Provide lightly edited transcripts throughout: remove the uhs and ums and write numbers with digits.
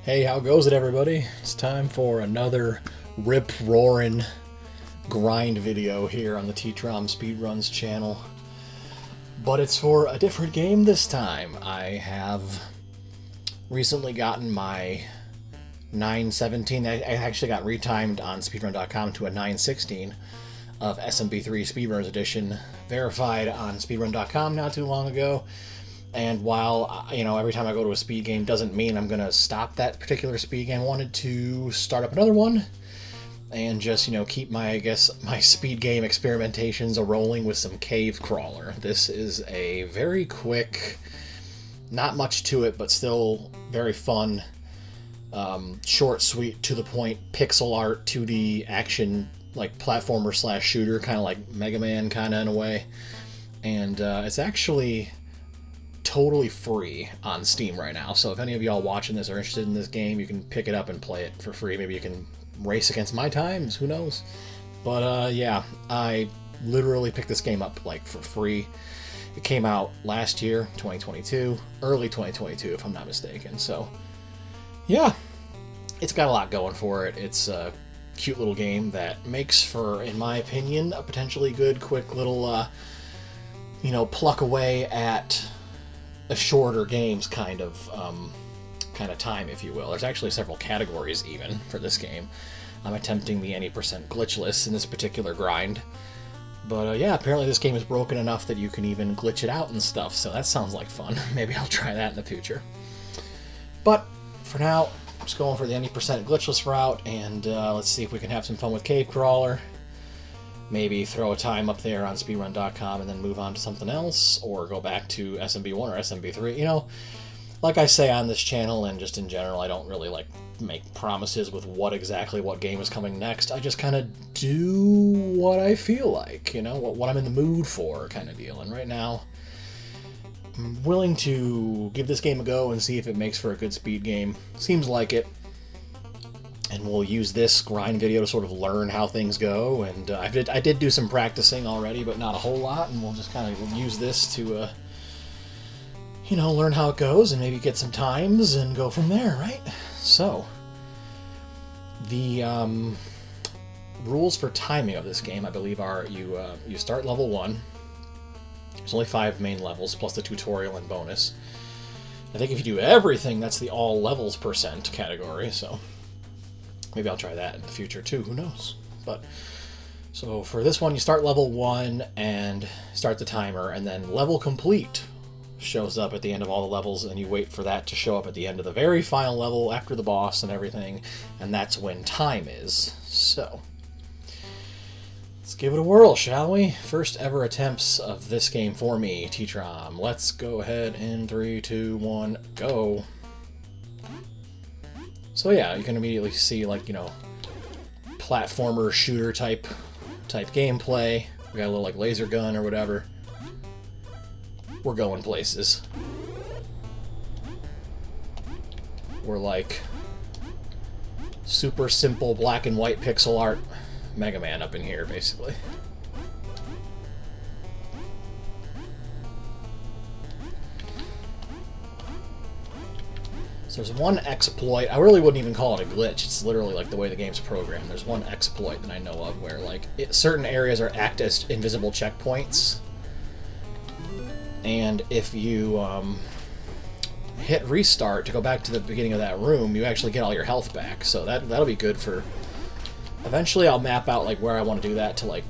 Hey, how goes it, everybody? It's time for another rip-roaring grind video here on the T-Trom Speedruns channel. But it's for a different game this time. I have recently gotten my 917. I actually got retimed on speedrun.com to a 916 of SMB3 Speedruns Edition, verified on speedrun.com not too long ago. And while, every time I go to a speed game doesn't mean I'm going to stop that particular speed game, I wanted to start up another one and just, keep my speed game experimentations a-rolling with some Cave Crawler. This is a very quick, not much to it, but still very fun, short, sweet, to the point, pixel art, 2D action, like platformer / shooter, kind of like Mega Man kind of in a way. And it's actually totally free on Steam right now, so if any of y'all watching this are interested in this game, you can pick it up and play it for free. Maybe you can race against my times, who knows. But yeah, I literally picked this game up for free. It came out last year, 2022, early 2022 if I'm not mistaken. So yeah, it's got a lot going for it. It's a cute little game that makes for, in my opinion, a potentially good, quick little pluck away at a shorter games kind of time, if you will. There's actually several categories even for this game. I'm attempting the Any Glitchless in this particular grind. But yeah, apparently this game is broken enough that you can even glitch it out and stuff, so that sounds like fun. Maybe I'll try that in the future. But for now, I'm just going for the Any Glitchless route, and let's see if we can have some fun with Cave Crawler. Maybe throw a time up there on speedrun.com and then move on to something else, or go back to SMB1 or SMB3. Like I say on this channel and just in general, I don't really make promises with what game is coming next. I just kind of do what I feel like, what I'm in the mood for kind of deal. And right now, I'm willing to give this game a go and see if it makes for a good speed game. Seems like it. And we'll use this grind video to sort of learn how things go. And I did do some practicing already, but not a whole lot. And we'll just kind of use this to, learn how it goes and maybe get some times and go from there, right? So, the rules for timing of this game, I believe, are you start level 1. There's only 5 main levels, plus the tutorial and bonus. I think if you do everything, that's the all levels % category, so maybe I'll try that in the future too, who knows. But so for this one, you start level 1 and start the timer, and then level complete shows up at the end of all the levels, and you wait for that to show up at the end of the very final level after the boss and everything, and that's when time is. So let's give it a whirl, shall we? First ever attempts of this game for me, T-Trom. Let's go ahead in 3, 2, 1, go. So yeah, you can immediately see platformer shooter type gameplay. We got a little laser gun or whatever. We're going places. We're super simple black and white pixel art Mega Man up in here, basically. So there's one exploit. I really wouldn't even call it a glitch. It's literally the way the game's programmed. There's one exploit that I know of where certain areas act as invisible checkpoints, and if you hit restart to go back to the beginning of that room, you actually get all your health back. So that'll be good for. Eventually, I'll map out where I want to do that to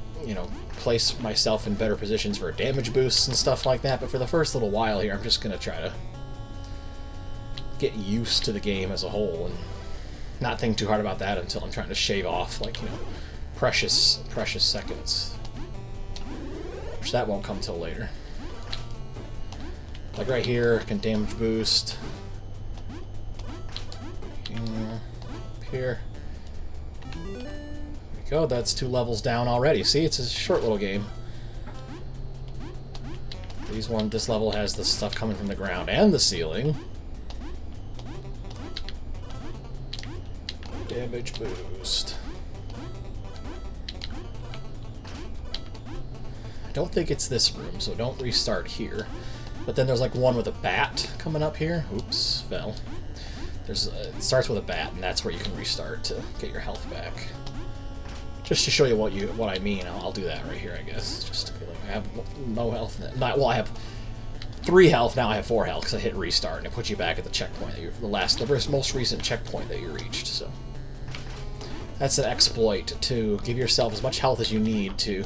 place myself in better positions for damage boosts and stuff like that. But for the first little while here, I'm just gonna try to get used to the game as a whole and not think too hard about that until I'm trying to shave off precious seconds, which that won't come till later. Right here, can damage boost. Here we go. That's 2 levels down already. See, it's a short little game. This level has the stuff coming from the ground and the ceiling. Damage boost. I don't think it's this room, so don't restart here. But then there's one with a bat coming up here. Oops, fell. it starts with a bat, and that's where you can restart to get your health back. Just to show you what I mean, I'll do that right here, I guess. Just to be like, I have no health. Well, I have 3 health, now I have 4 health because I hit restart, and it puts you back at the checkpoint, the most recent checkpoint that you reached, so. That's an exploit, to give yourself as much health as you need to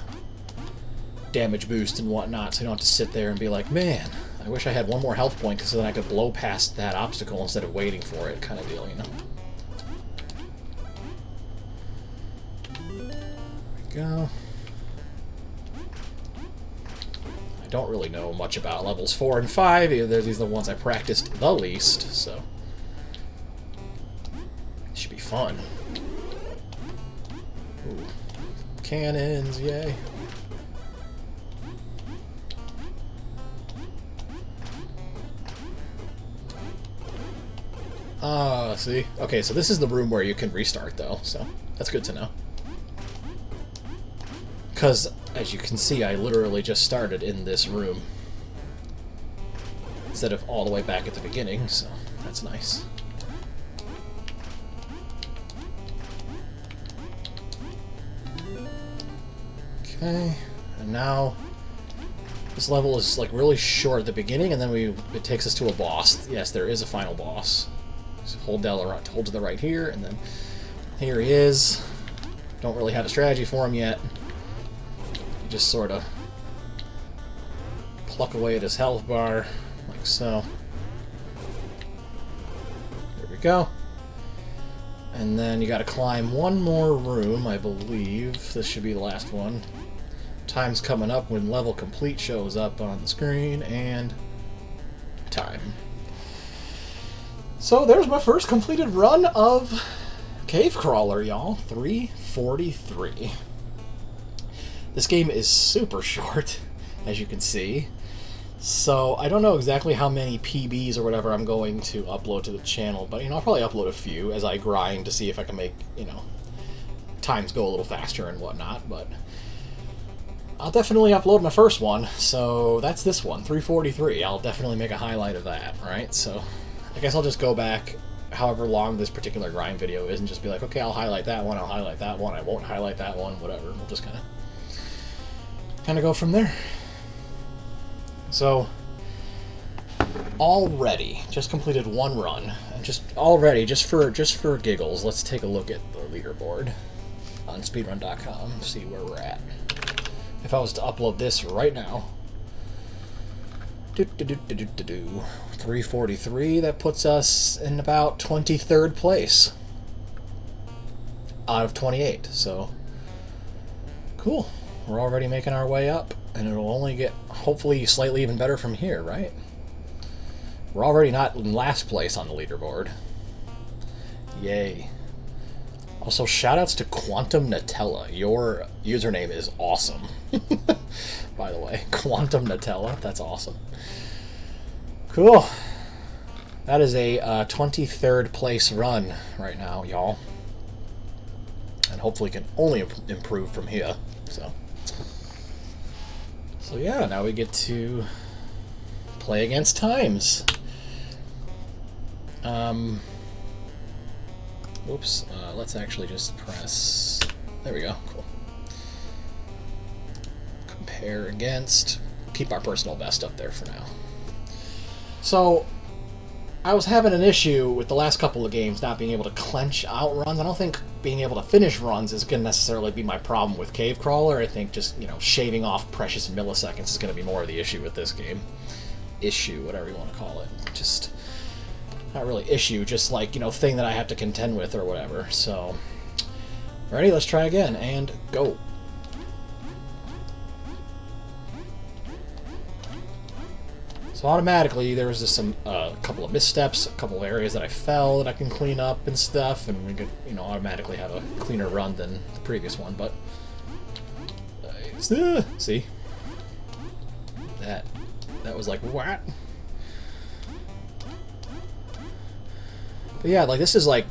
damage boost and whatnot, so you don't have to sit there and be like, man, I wish I had 1 more health point because then I could blow past that obstacle instead of waiting for it, kind of deal, you know? There we go. I don't really know much about levels 4 and 5. These are the ones I practiced the least, so it should be fun. Ooh. Cannons, yay. Ah, see? Okay, so this is the room where you can restart, though, so that's good to know. Because, as you can see, I literally just started in this room instead of all the way back at the beginning, so that's nice. Okay, and now this level is like really short at the beginning, and then it takes us to a boss. Yes, there is a final boss. So hold to the right here, and then here he is. Don't really have a strategy for him yet. You just sort of pluck away at his health bar, like so. There we go. And then you got to climb 1 more room, I believe. This should be the last one. Time's coming up when level complete shows up on the screen, and time. So there's my first completed run of Cave Crawler, y'all. 343. This game is super short, as you can see. So I don't know exactly how many PBs or whatever I'm going to upload to the channel, but I'll probably upload a few as I grind to see if I can make, times go a little faster and whatnot, but I'll definitely upload my first one, so that's this one, 343. I'll definitely make a highlight of that, right? So I guess I'll just go back however long this particular grind video is and just be like, okay, I'll highlight that one, I'll highlight that one, I won't highlight that one, whatever. We'll just kind of go from there. So already just completed 1 run, and just for giggles, let's take a look at the leaderboard on speedrun.com, see where we're at. If I was to upload this right now, 343, that puts us in about 23rd place out of 28. So cool, we're already making our way up, and it'll only get hopefully slightly even better from here, right? We're already not in last place on the leaderboard. Yay. Also, shoutouts to Quantum Nutella. Your username is awesome. By the way, Quantum Nutella, that's awesome. Cool. That is a 23rd place run right now, y'all. And hopefully can only improve from here. So yeah, now we get to play against times. Oops, let's actually just press, there we go, cool. Compare against, keep our personal best up there for now. So, I was having an issue with the last couple of games not being able to clench out runs. I don't think being able to finish runs is going to necessarily be my problem with Cave Crawler. I think just, shaving off precious milliseconds is going to be more of the issue with this game. Issue, whatever you want to call it. Just not really issue, just like, thing that I have to contend with or whatever. So, ready? Let's try again, and go. So automatically, there was just a couple of missteps, a couple of areas that I fell that I can clean up and stuff, and we could, automatically have a cleaner run than the previous one, but... see? That was like, what? But yeah, like, this is like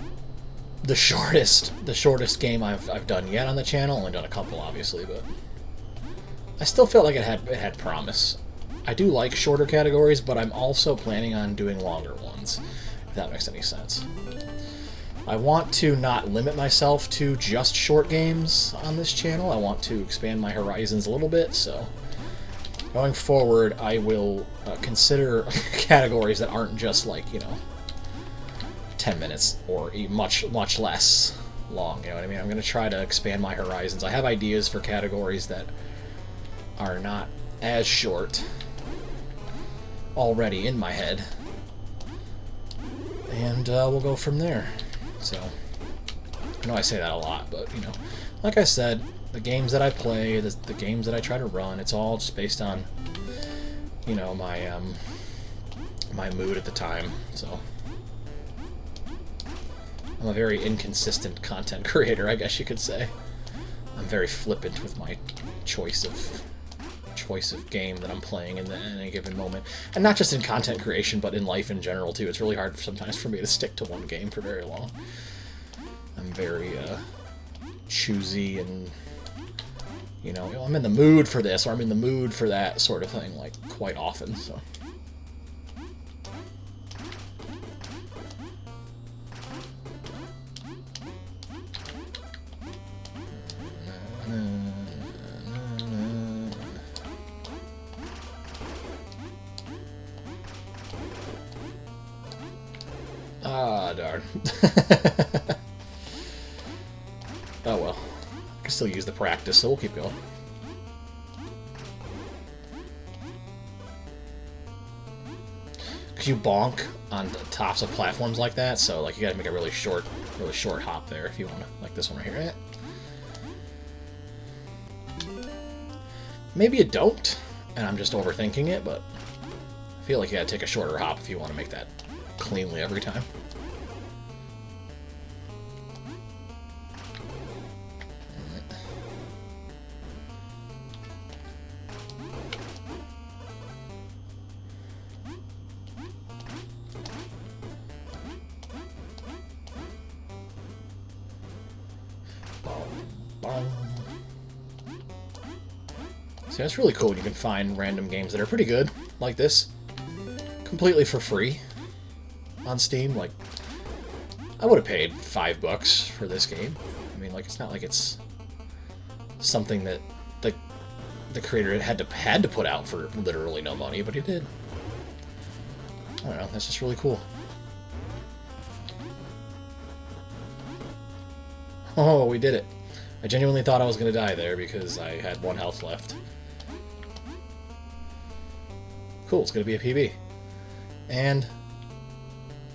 the shortest game I've done yet on the channel. Only done a couple, obviously, but I still felt like it had promise. I do like shorter categories, but I'm also planning on doing longer ones. that makes any sense. I want to not limit myself to just short games on this channel. I want to expand my horizons a little bit, so going forward, I will consider categories that aren't just like, you know, 10 minutes or much less long, you know what I mean? I'm going to try to expand my horizons. I have ideas for categories that are not as short already in my head, and we'll go from there. So, I know I say that a lot, but, you know, like I said, the games that I play, the games that I try to run, it's all just based on, you know, my my mood at the time. So I'm a very inconsistent content creator, I guess you could say. I'm very flippant with my choice of game that I'm playing in any given moment, and not just in content creation, but in life in general too. It's really hard sometimes for me to stick to one game for very long. I'm very choosy, and you know, I'm in the mood for this or I'm in the mood for that sort of thing, like, quite often. So ah, darn. Oh well. I can still use the practice, so we'll keep going. Because you bonk on the tops of platforms like that, so like you gotta make a really short hop there if you want to, like this one right here. Maybe you don't, and I'm just overthinking it, but I feel like you gotta take a shorter hop if you want to make that cleanly every time. See, that's really cool. You can find random games that are pretty good, like this, completely for free on Steam. Like, I would have paid $5 for this game. I mean, like, it's not like it's something that the creator had to put out for literally no money, but he did. I don't know. That's just really cool. Oh, we did it. I genuinely thought I was going to die there because I had 1 health left. Cool, it's going to be a PB. And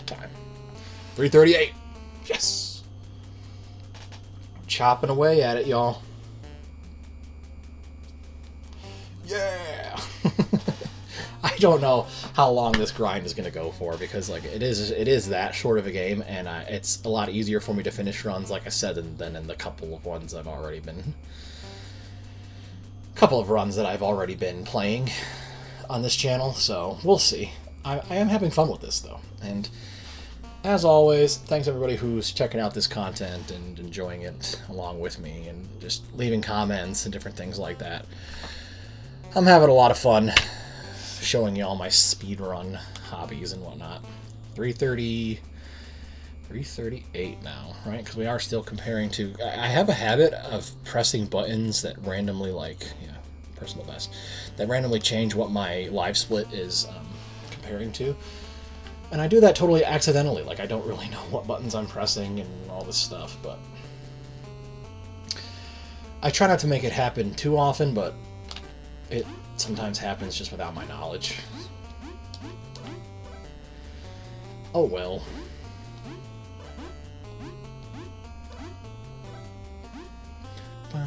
time. 3:38. Yes! Chopping away at it, y'all. Yeah! I don't know how long this grind is going to go for, because like it is that short of a game, and it's a lot easier for me to finish runs, like I said, than in the couple of runs that I've already been playing on this channel. So we'll see. I am having fun with this though, and as always, thanks everybody who's checking out this content and enjoying it along with me, and just leaving comments and different things like that. I'm having a lot of fun showing you all my speedrun hobbies and whatnot. 3:38 now, right? Because we are still comparing to... I have a habit of pressing buttons that randomly, like, yeah, personal best, that randomly change what my live split is comparing to. And I do that totally accidentally. Like, I don't really know what buttons I'm pressing and all this stuff, but I try not to make it happen too often, but it sometimes happens just without my knowledge. Oh well. I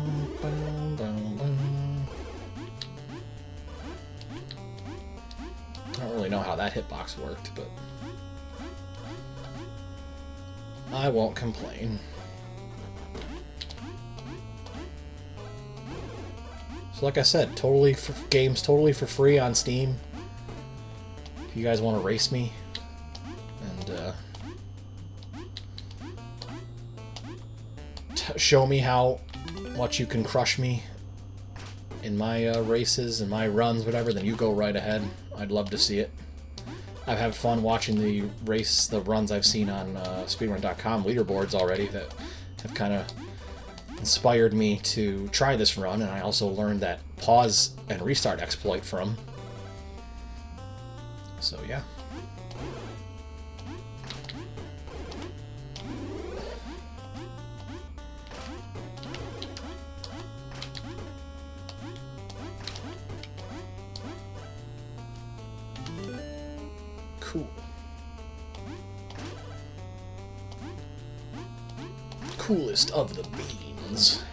don't really know how that hitbox worked, but I won't complain. So like I said, games totally for free on Steam. If you guys want to race me and show me how much you can crush me in my races and my runs, whatever, then you go right ahead. I'd love to see it. I've had fun watching the runs I've seen on speedrun.com leaderboards already that have kind of inspired me to try this run, and I also learned that pause and restart exploit from. So yeah. Cool. Coolest of the beans.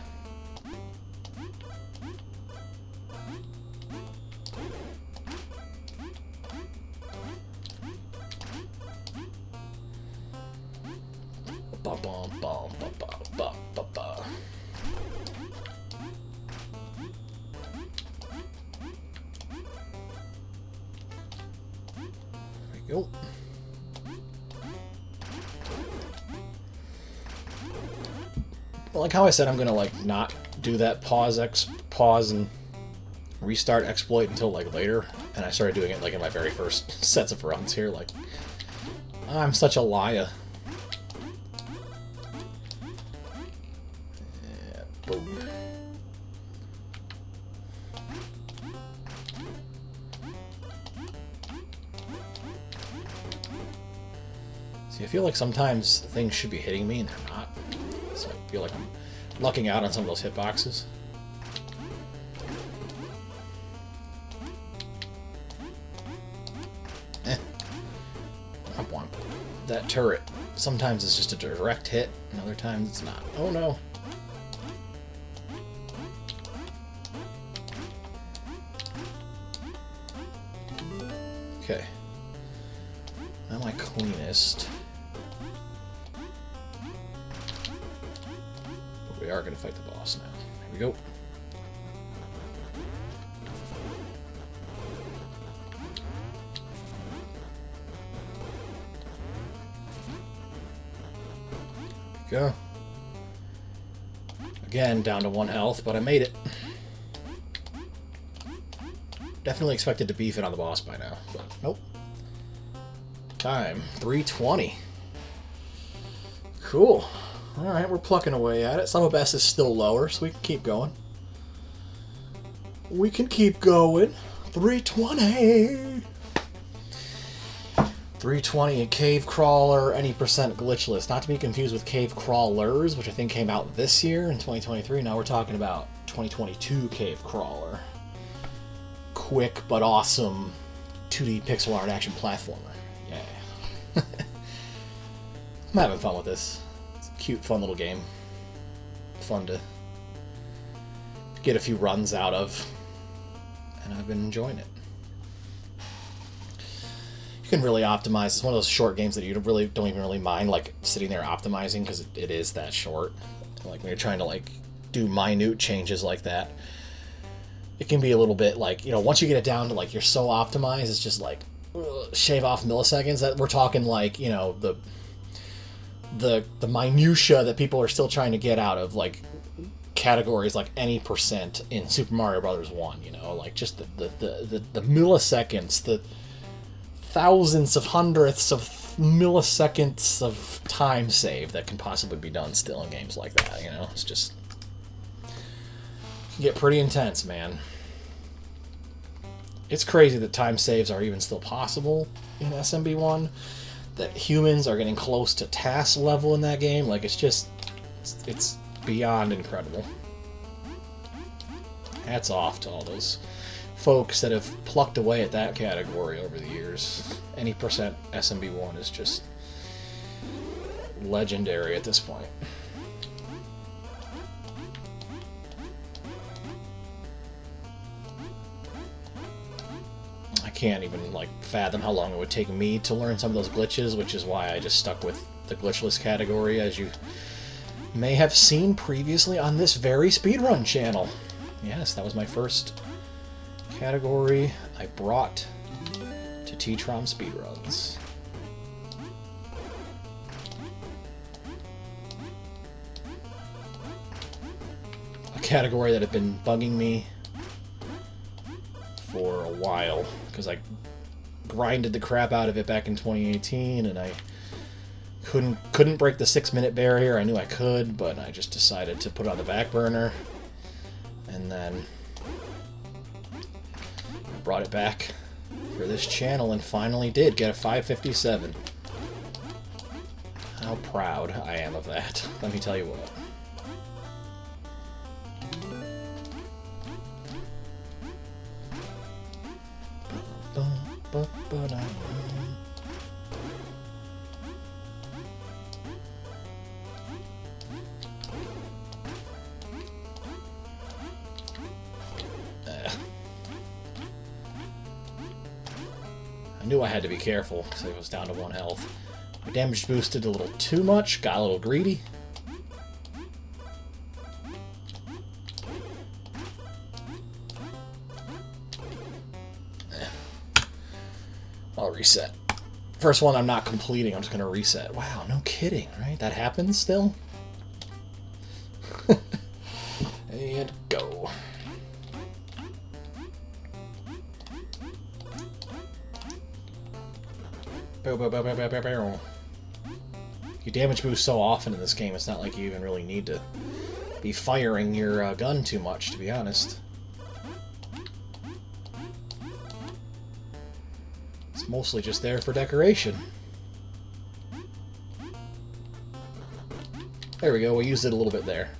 Ba bum bum ba ba ba ba ba. There we go. Well, like how I said, I'm gonna like not do that pause and restart exploit until like later, and I started doing it like in my very first sets of runs here. Like, I'm such a liar. Yeah, boom. See, I feel like sometimes things should be hitting me and they're not. So I feel like I'm lucking out on some of those hitboxes. I want that turret. Sometimes it's just a direct hit, and other times it's not. Oh no. Okay. Not my cleanest. We are going to fight the boss now. Here we go. Here we go. Again, down to 1 health, but I made it. Definitely expected to beef it on the boss by now, but nope. Time, 320. Cool. Alright, we're plucking away at it. Some of S is still lower, so we can keep going. We can keep going. 320! 320 in Cave Crawler, Any Glitchless. Not to be confused with Cave Crawlers, which I think came out this year in 2023. Now we're talking about 2022 Cave Crawler. Quick but awesome 2D pixel art action platformer. Yeah. I'm having fun with this. Cute, fun little game. Fun to get a few runs out of, and I've been enjoying it. You can really optimize. It's one of those short games that you don't even really mind like sitting there optimizing, because it is that short. Like when you're trying to like do minute changes like that, it can be a little bit like, you know, once you get it down to like you're so optimized, it's just like shave off milliseconds. That we're talking like, you know, the minutia that people are still trying to get out of, like categories like any % in Super Mario Brothers 1, you know, like just the milliseconds, the thousands of hundredths of milliseconds of time save that can possibly be done still in games like that, you know. It's just, it can get pretty intense, man. It's crazy that time saves are even still possible in SMB1. That humans are getting close to task level in that game. Like, it's just, it's beyond incredible. Hats off to all those folks that have plucked away at that category over the years. Any % SMB1 is just legendary at this point. Can't even like fathom how long it would take me to learn some of those glitches, which is why I just stuck with the glitchless category, as you may have seen previously on this very speedrun channel. Yes, that was my first category I brought to T-Trom Speedruns. A category that had been bugging me for a while, because I grinded the crap out of it back in 2018, and I couldn't break the 6-minute barrier. I knew I could, but I just decided to put it on the back burner, and then I brought it back for this channel and finally did get a 557. How proud I am of that, let me tell you what. I knew I had to be careful because I was down to 1 health. My damage boosted a little too much, got a little greedy. I'll reset. First one I'm not completing, I'm just going to reset. Wow, no kidding, right? That happens still? And go. You damage boost so often in this game, it's not like you even really need to be firing your gun too much, to be honest. It's mostly just there for decoration. There we go, we used it a little bit there.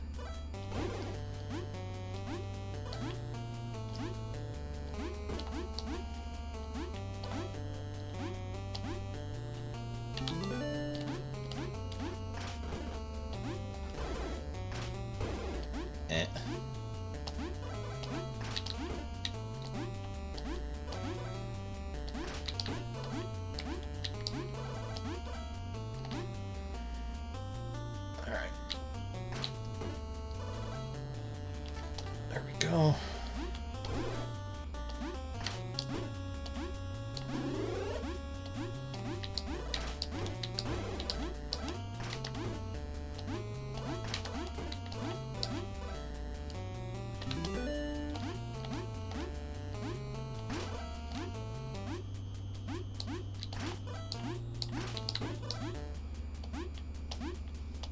Go.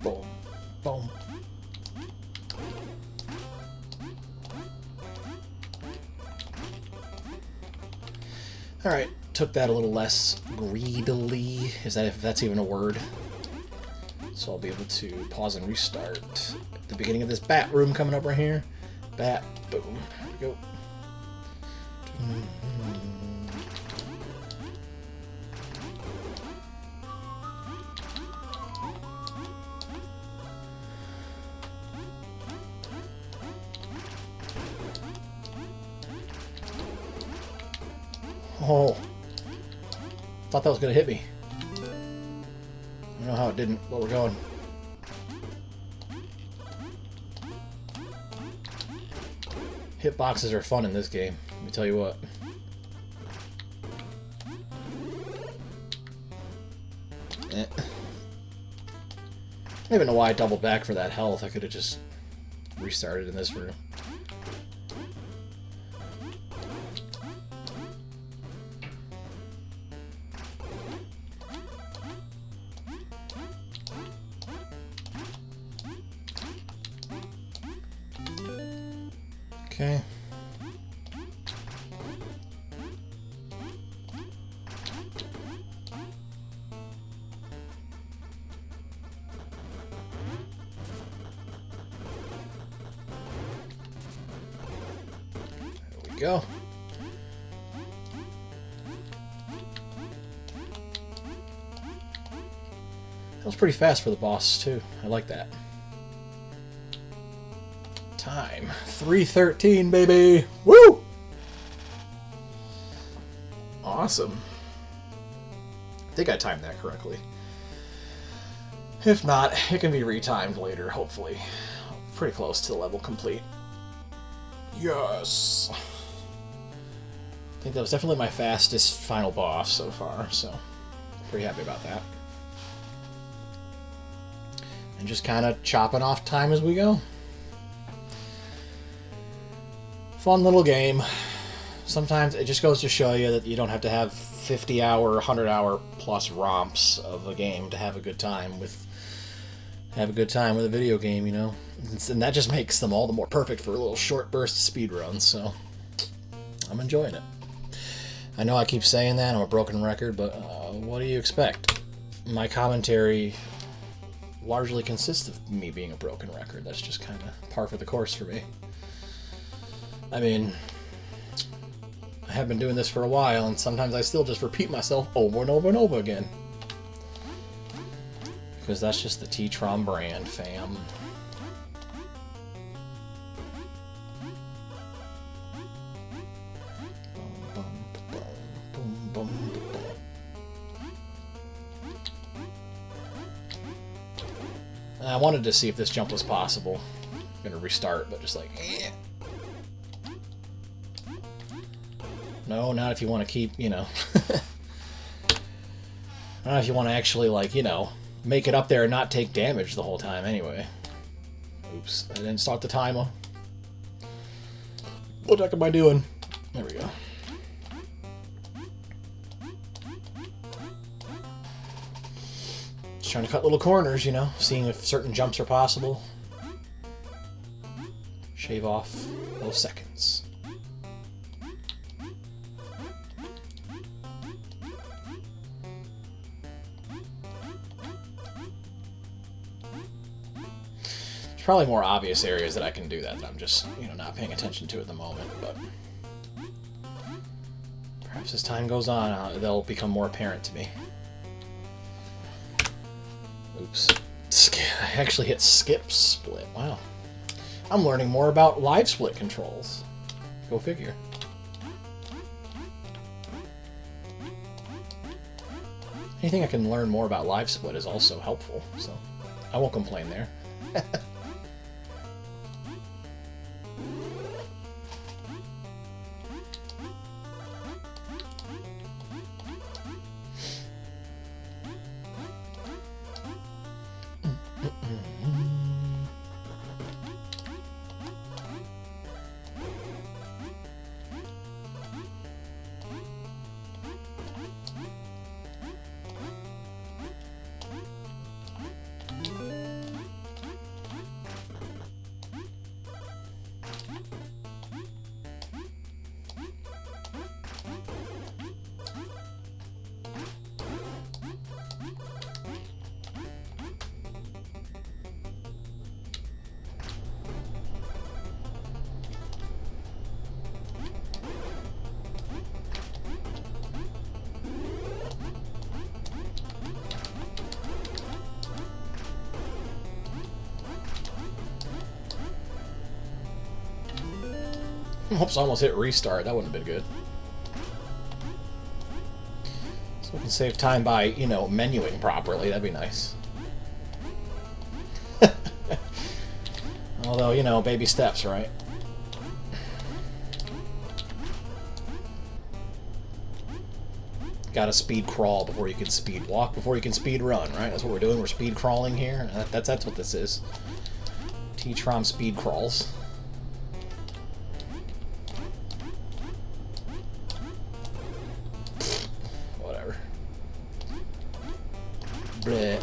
Boom, boom. Alright, took that a little less greedily, if that's even a word. So I'll be able to pause and restart at the beginning of this bat room coming up right here. Bat, boom, there we go. Oh, thought that was going to hit me. I don't know how it didn't, but we're going. Hitboxes are fun in this game, let me tell you what. I don't even know why I doubled back for that health. I could have just restarted in this room. Okay. There we go. That was pretty fast for the boss, too. I like that. Time. 3:13, baby! Woo! Awesome. I think I timed that correctly. If not, it can be retimed later, hopefully. Pretty close to the level complete. Yes! I think that was definitely my fastest final boss so far, so pretty happy about that. And just kind of chopping off time as we go. Fun little game. sometimes it just goes to show you that you don't have to have 50-hour, 100-hour plus romps of a game to have a good time with a video game, you know. And that just makes them all the more perfect for little short burst speedruns. So I'm enjoying it. I know I keep saying that, I'm a broken record, but what do you expect? My commentary largely consists of me being a broken record. That's just kind of par for the course for me. I mean, I have been doing this for a while, and sometimes I still just repeat myself over and over and over again. Because that's just the T-Tron brand, fam. I wanted to see if this jump was possible. I'm gonna restart, but just like, eh. No, not if you want to keep, you know. Not if you want to actually, like, you know, make it up there and not take damage the whole time anyway. Oops, I didn't start the timer. What the heck am I doing? There we go. Just trying to cut little corners, you know, seeing if certain jumps are possible. Shave off those seconds. There's probably more obvious areas that I can do that I'm just, you know, not paying attention to at the moment, but perhaps as time goes on, they'll become more apparent to me. Oops. I actually hit skip split. Wow. I'm learning more about live split controls. Go figure. Anything I can learn more about live split is also helpful, so I won't complain there. Oops, I almost hit restart. That wouldn't have been good. So we can save time by, you know, menuing properly. That'd be nice. Although, you know, baby steps, right? Gotta speed crawl before you can speed walk, before you can speed run, right? That's what we're doing. We're speed crawling here. That's what this is. T-Tron speed crawls. Bleh.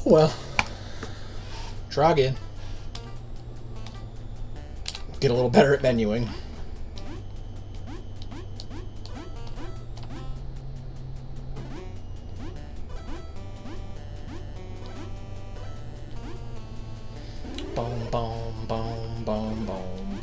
Well, try again. Get a little better at menuing. Boom, boom, boom, boom, boom, boom.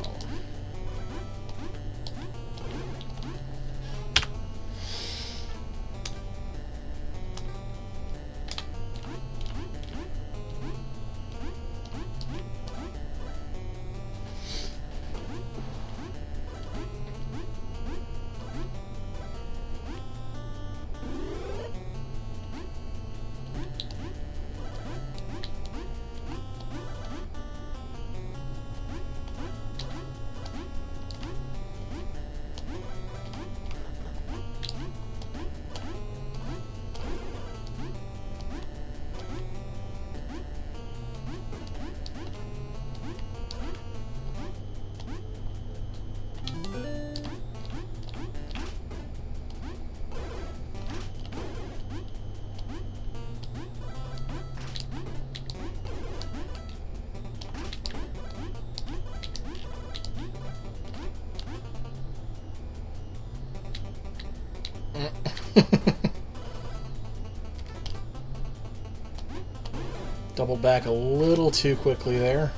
Doubled back a little too quickly there.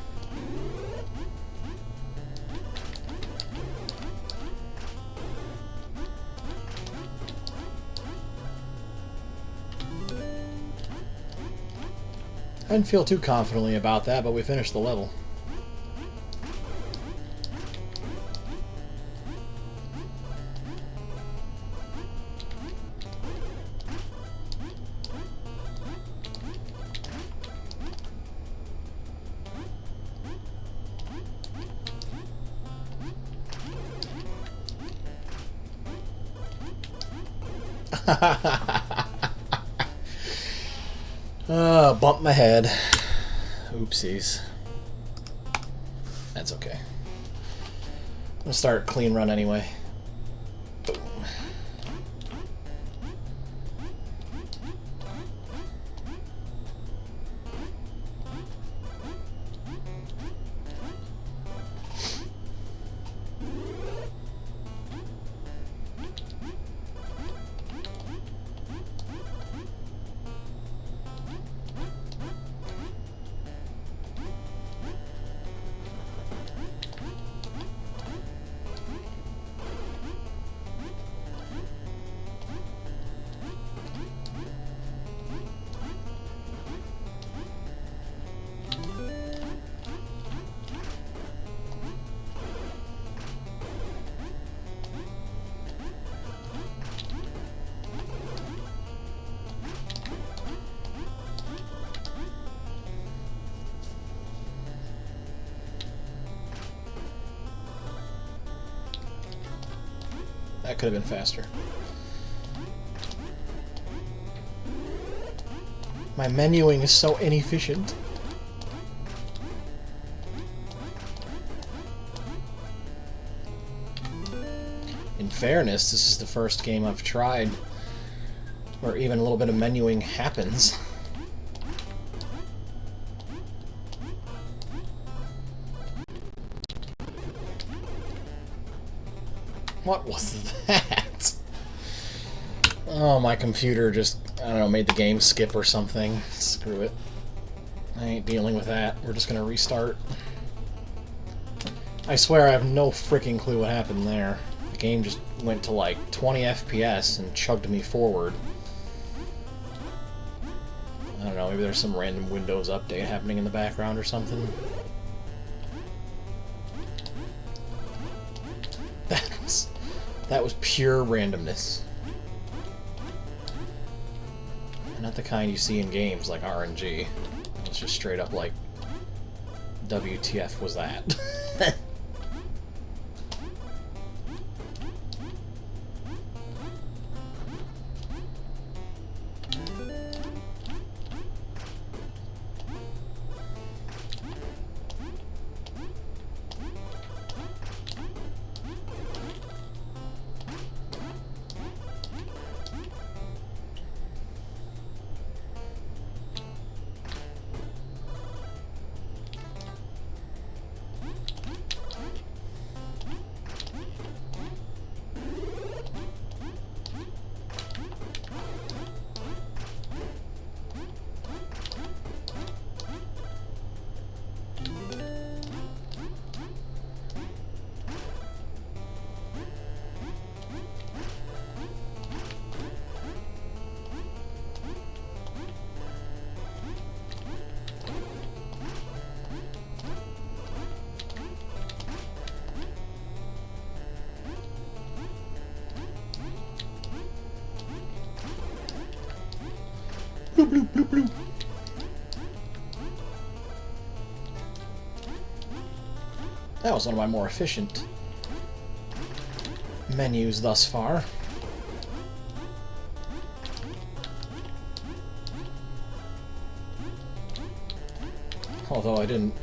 I didn't feel too confidently about that, but we finished the level. Bumped my head. Oopsies. That's okay. I'm gonna start clean run anyway. Boom. That could have been faster. My menuing is so inefficient. In fairness, this is the first game I've tried where even a little bit of menuing happens. What was that? Oh, my computer just, I don't know, made the game skip or something. Screw it. I ain't dealing with that. We're just gonna restart. I swear I have no freaking clue what happened there. The game just went to like 20 FPS and chugged me forward. I don't know, maybe there's some random Windows update happening in the background or something. That was pure randomness. Not the kind you see in games like RNG. It's just straight up like, WTF was that? Bloop, bloop, bloop, bloop. That was one of my more efficient menus thus far. Although I didn't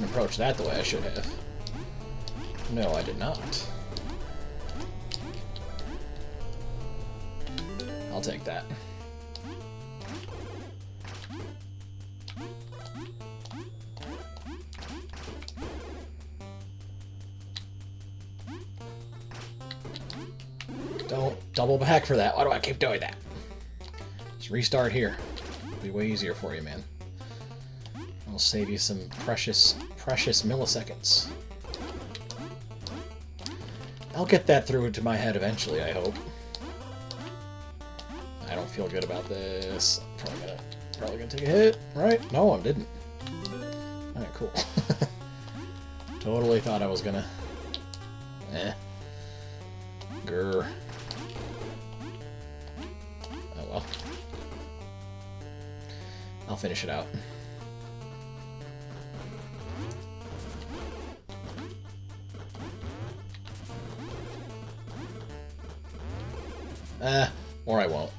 approach that the way I should have. No, I did not. I'll take that. double back for that. Why do I keep doing that? Just restart here. It'll be way easier for you, man. I'll save you some precious milliseconds. I'll get that through into my head eventually, I hope. I don't feel good about this. Probably gonna take a hit, right? No, I didn't. Alright, cool. Totally thought I was gonna... Grr. Oh well. I'll finish it out. Or I won't.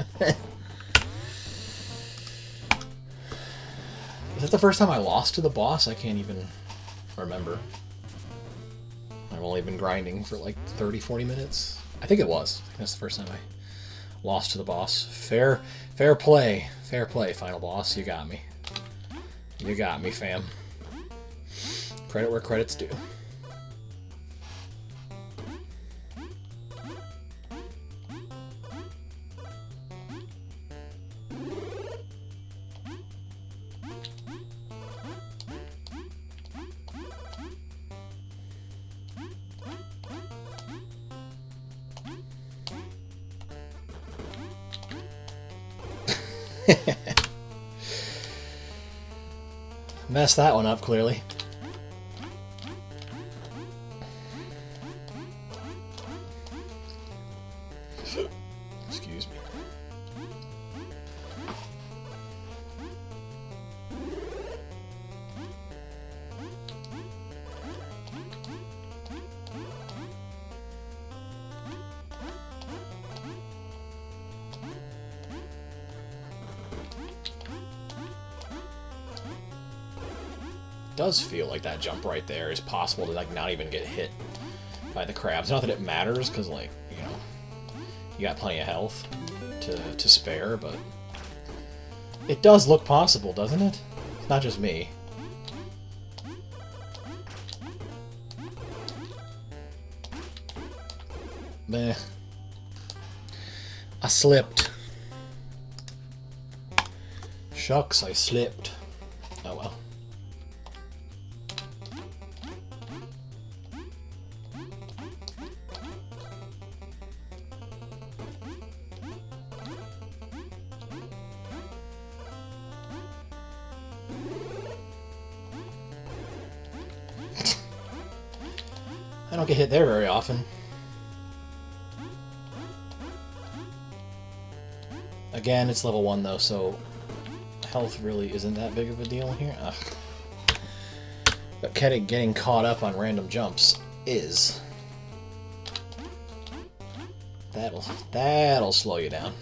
Is that the first time I lost to the boss? I can't even remember. I've only been grinding for like 30-40 minutes. I think it was. I think that's the first time I lost to the boss. Fair play. Fair play, final boss. You got me. You got me, fam. Credit where credit's due. Messed that one up, clearly. Excuse me. Does feel like that jump right there is possible to like not even get hit by the crabs. Not that it matters, because like, you know, you got plenty of health to spare, but it does look possible, doesn't it? It's not just me. Meh. I slipped. Shucks, I slipped. Oh well. I don't get hit there very often. Again, it's level 1 though, so health really isn't that big of a deal here. Ugh. But getting caught up on random jumps is. That'll slow you down.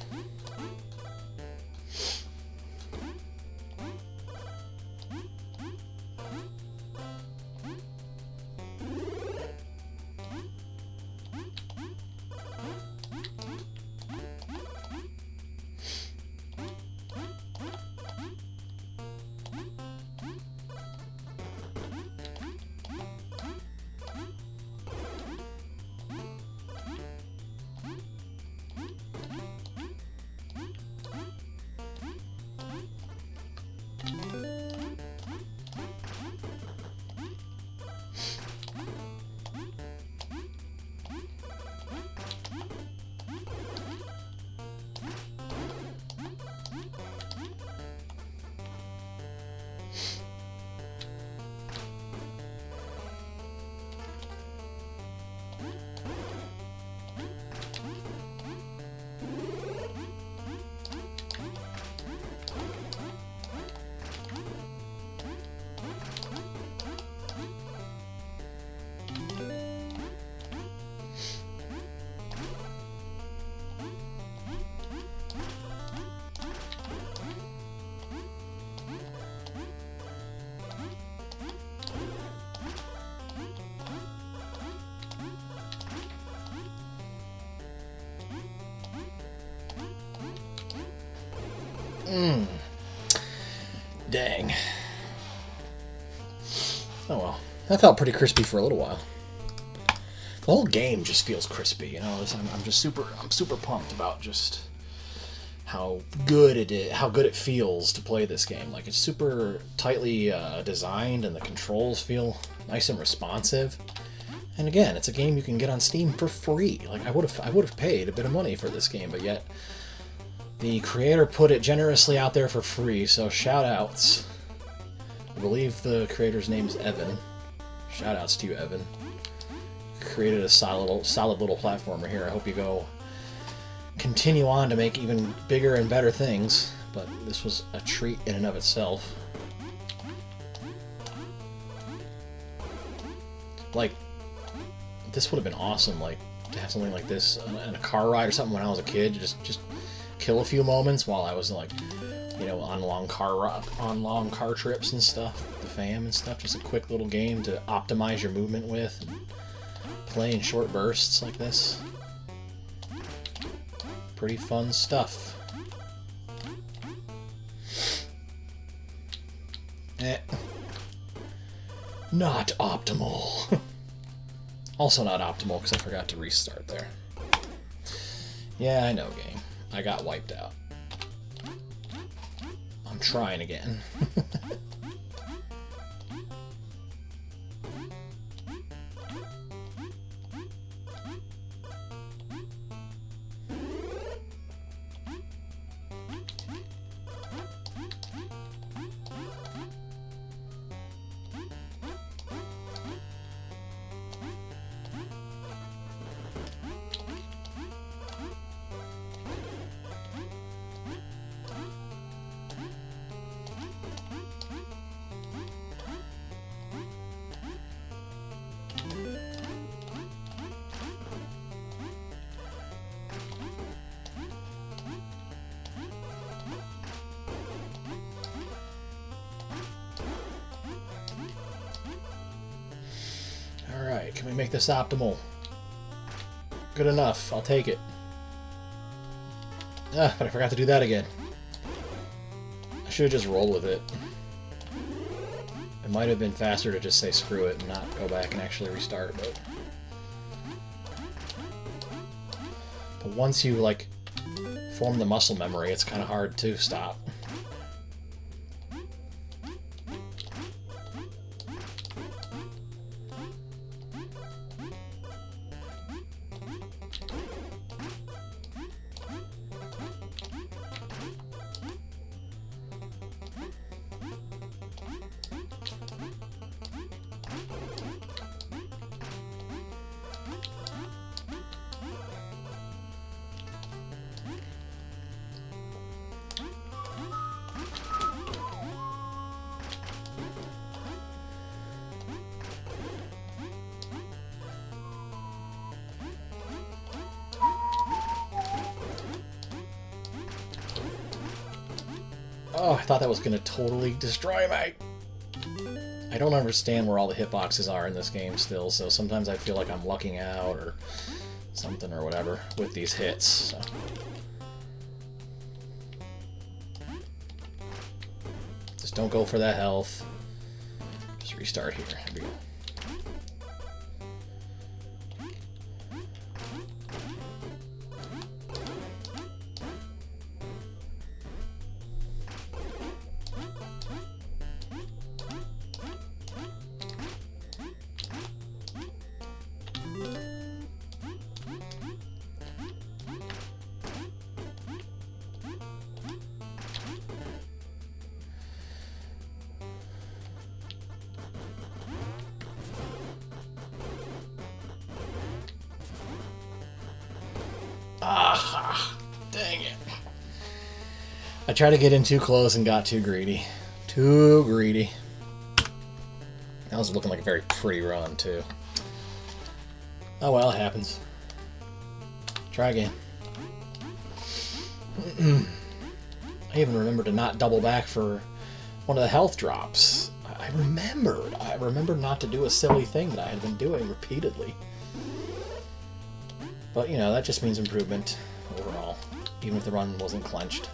Dang. Oh well. That felt pretty crispy for a little while. The whole game just feels crispy, you know. I'm super pumped about just how good it is, how good it feels to play this game. Like, it's super tightly designed, and the controls feel nice and responsive. And again, it's a game you can get on Steam for free. Like, I would have paid a bit of money for this game, but yet the creator put it generously out there for free. So shout outs. I believe the creator's name is Evan. Shout outs to you, Evan. Created a solid little platformer here. I hope you go continue on to make even bigger and better things, but this was a treat in and of itself. Like, this would have been awesome, like, to have something like this in a car ride or something when I was a kid. Just kill a few moments while I was, like, you know, on long car trips and stuff, with the fam and stuff. Just a quick little game to optimize your movement with, and play in short bursts like this. Pretty fun stuff. Not optimal. Also not optimal because I forgot to restart there. Yeah, I know, game. I got wiped out. I'm trying again. Alright, can we make this optimal? Good enough, I'll take it. Ah, but I forgot to do that again. I should have just rolled with it. It might have been faster to just say screw it and not go back and actually restart, but once you, like, form the muscle memory, it's kind of hard to stop. Oh, I thought that was going to totally destroy me. I don't understand where all the hitboxes are in this game still, so sometimes I feel like I'm lucking out or something or whatever with these hits. So. Just don't go for that health. Just restart here. Here we go. Ah, dang it. I tried to get in too close and got too greedy. Too greedy. That was looking like a very pretty run, too. Oh well, it happens. Try again. I even remembered to not double back for one of the health drops. I remembered not to do a silly thing that I had been doing repeatedly. But, you know, that just means improvement overall, even if the run wasn't clenched.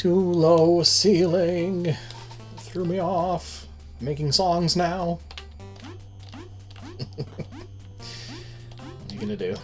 Too low ceiling. Threw me off. Making songs now. What are you gonna do?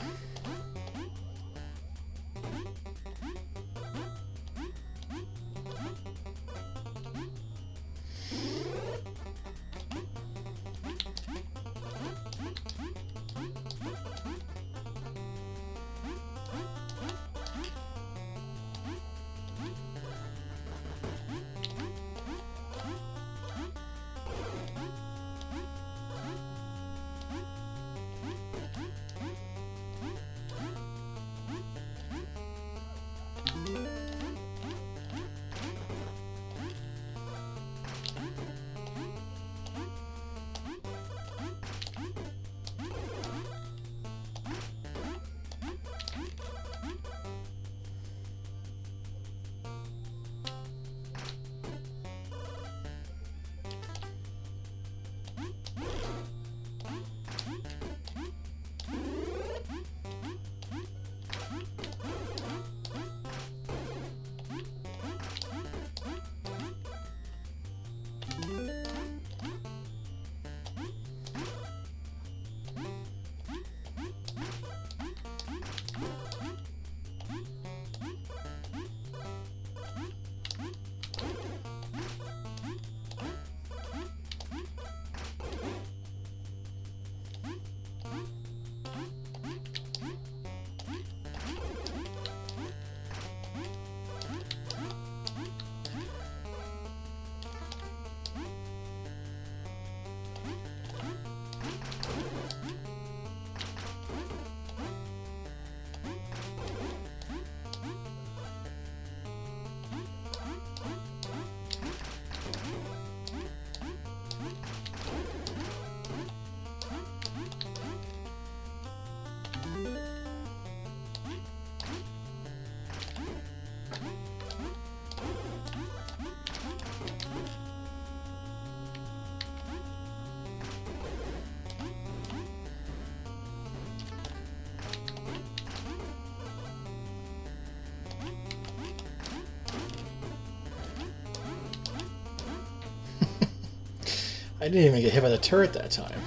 I didn't even get hit by the turret that time.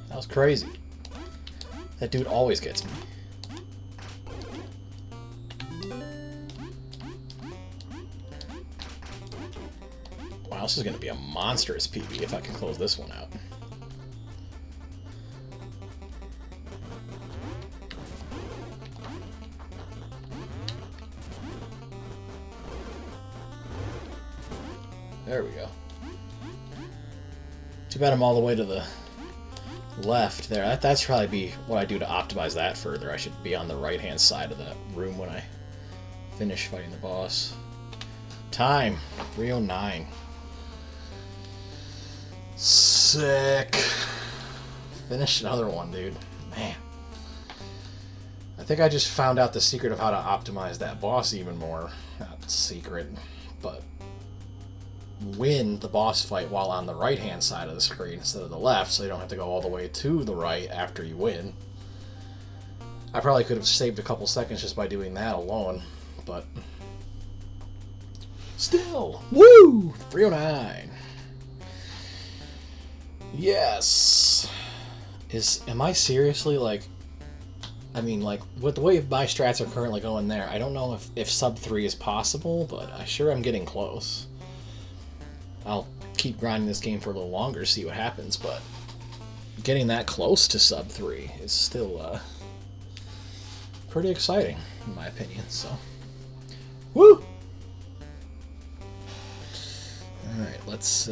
That was crazy. That dude always gets me. Wow, this is going to be a monstrous PB if I can close this one out. There we go. Too bad I'm all the way to the left there. That's probably be what I do to optimize that further. I should be on the right-hand side of that room when I finish fighting the boss. Time, 309. Sick. Finish another one, dude. Man. I think I just found out the secret of how to optimize that boss even more. Not secret, but win the boss fight while on the right-hand side of the screen instead of the left, so you don't have to go all the way to the right after you win. I probably could have saved a couple seconds just by doing that alone, but still, woo! 309. Yes. Am I seriously, like, I mean, like, with the way my strats are currently going there, I don't know if sub 3 is possible, but I sure am getting close. I'll keep grinding this game for a little longer, see what happens, but getting that close to sub 3 is still pretty exciting, in my opinion, so. Woo! Alright, let's,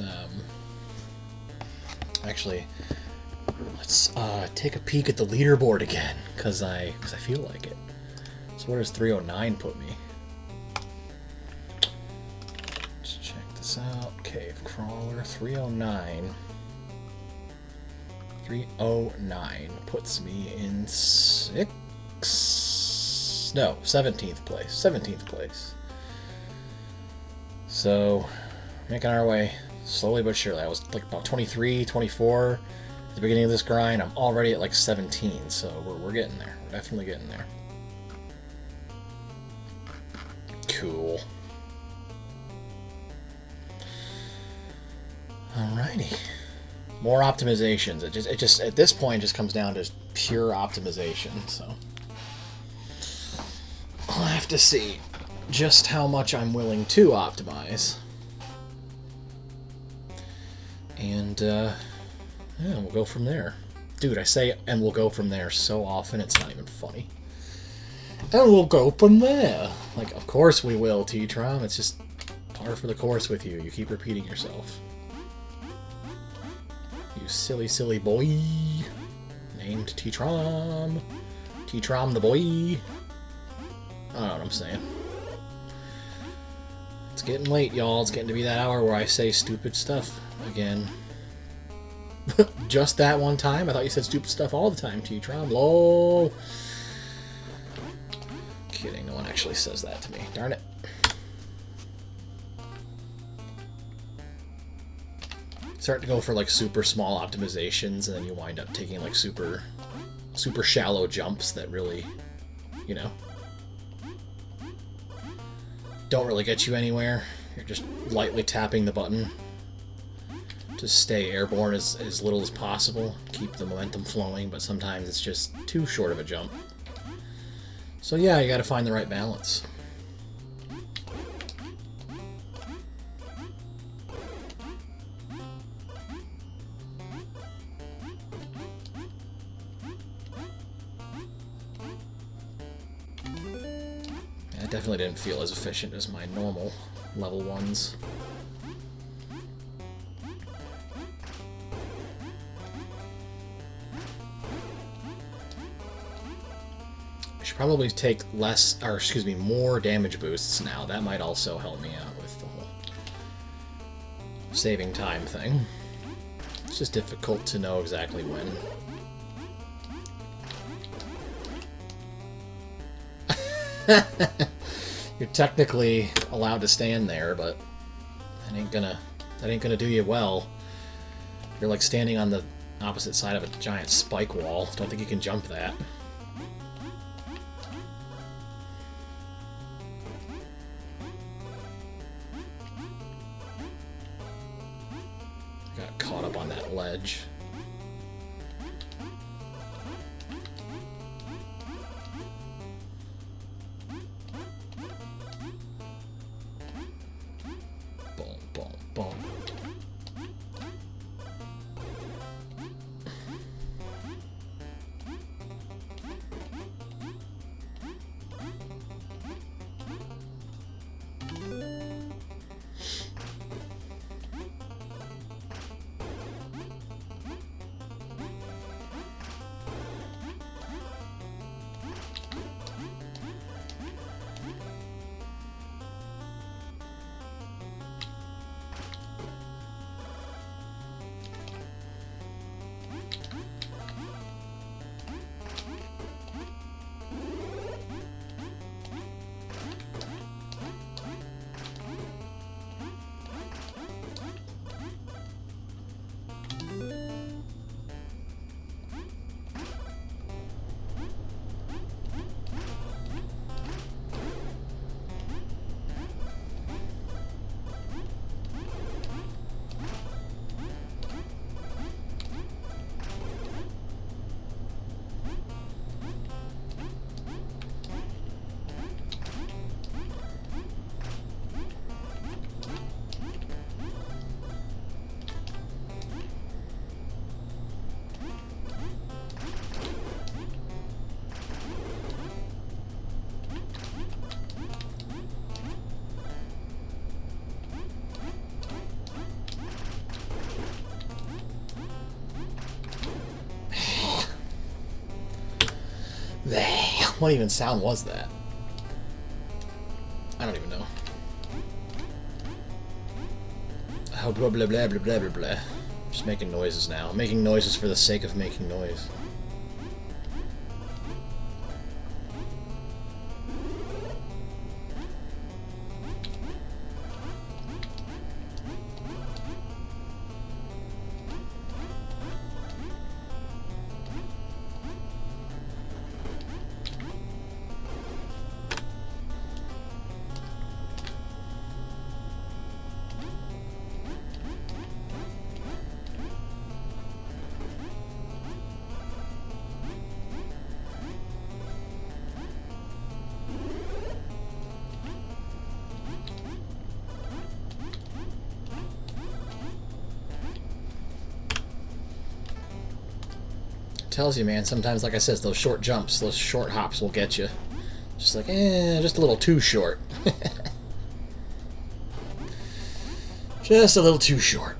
actually, let's take a peek at the leaderboard again, because I feel like it. So where does 309 put me? Let's check this out. Cave Crawler, 309. 309 puts me in 17th place. 17th place. So, making our way slowly but surely. I was like about 23, 24 at the beginning of this grind. I'm already at like 17, so we're getting there. We're definitely getting there. Cool. Alrighty. More optimizations. It just at this point just comes down to pure optimization, so I'll have to see just how much I'm willing to optimize. And yeah, we'll go from there. Dude, I say "and we'll go from there" so often it's not even funny. And we'll go from there. Like, of course we will, T-Trom. It's just par for the course with you. You keep repeating yourself. You silly, silly boy. Named T-Trom. T-Trom the boy. I don't know what I'm saying. It's getting late, y'all. It's getting to be that hour where I say stupid stuff again. Just that one time? I thought you said stupid stuff all the time, T-Trom. Lol. Kidding, no one actually says that to me. Darn it. Start to go for like super small optimizations, and then you wind up taking like super shallow jumps that really, you know, don't really get you anywhere. You're just lightly tapping the button to stay airborne as little as possible, keep the momentum flowing, but sometimes it's just too short of a jump. So yeah, you gotta find the right balance. That definitely didn't feel as efficient as my normal level ones. Probably take less, or excuse me, more damage boosts now. That might also help me out with the whole saving time thing. It's just difficult to know exactly when. You're technically allowed to stand there, but that ain't gonna do you well. You're like standing on the opposite side of a giant spike wall. Don't think you can jump that. Got caught up on that ledge. Boom, boom, boom. What even sound was that? I don't even know. Oh, blah blah blah blah blah blah blah. Just making noises now. I'm making noises for the sake of making noise. tells you, man, sometimes, like I said, those short jumps, those short hops will get you. Just like, just a little too short. Just a little too short.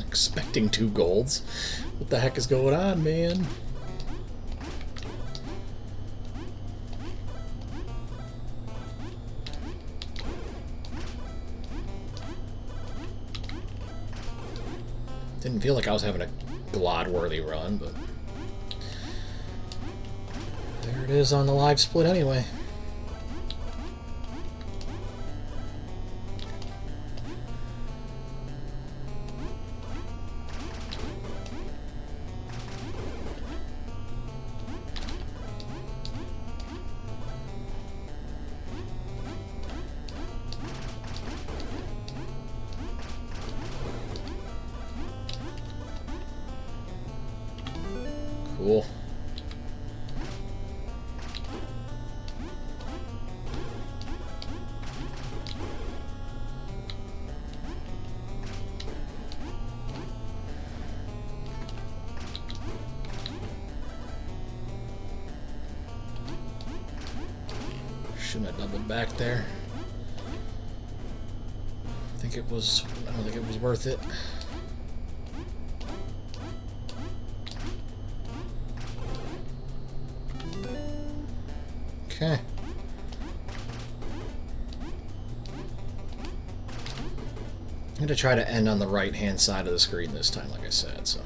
Expecting 2 golds. What the heck is going on, man? Didn't feel like I was having a Glod-worthy run, but there it is on the live split anyway. Cool. Shouldn't have doubled back there. I don't think it was worth it. Okay. I'm going to try to end on the right-hand side of the screen this time, like I said, so.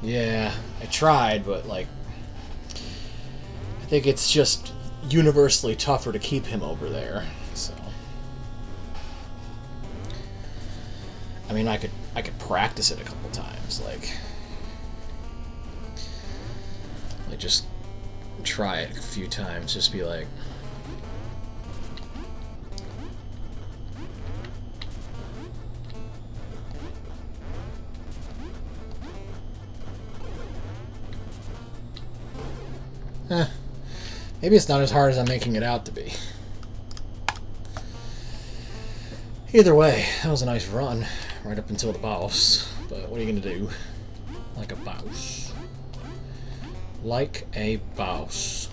Yeah, I tried, but, like, I think it's just universally tougher to keep him over there, so. I mean, I could practice it a couple times, like just try it a few times, just be like, maybe it's not as hard as I'm making it out to be. Either way, that was a nice run, right up until the boss. But what are you gonna do? Like a boss. Like a boss.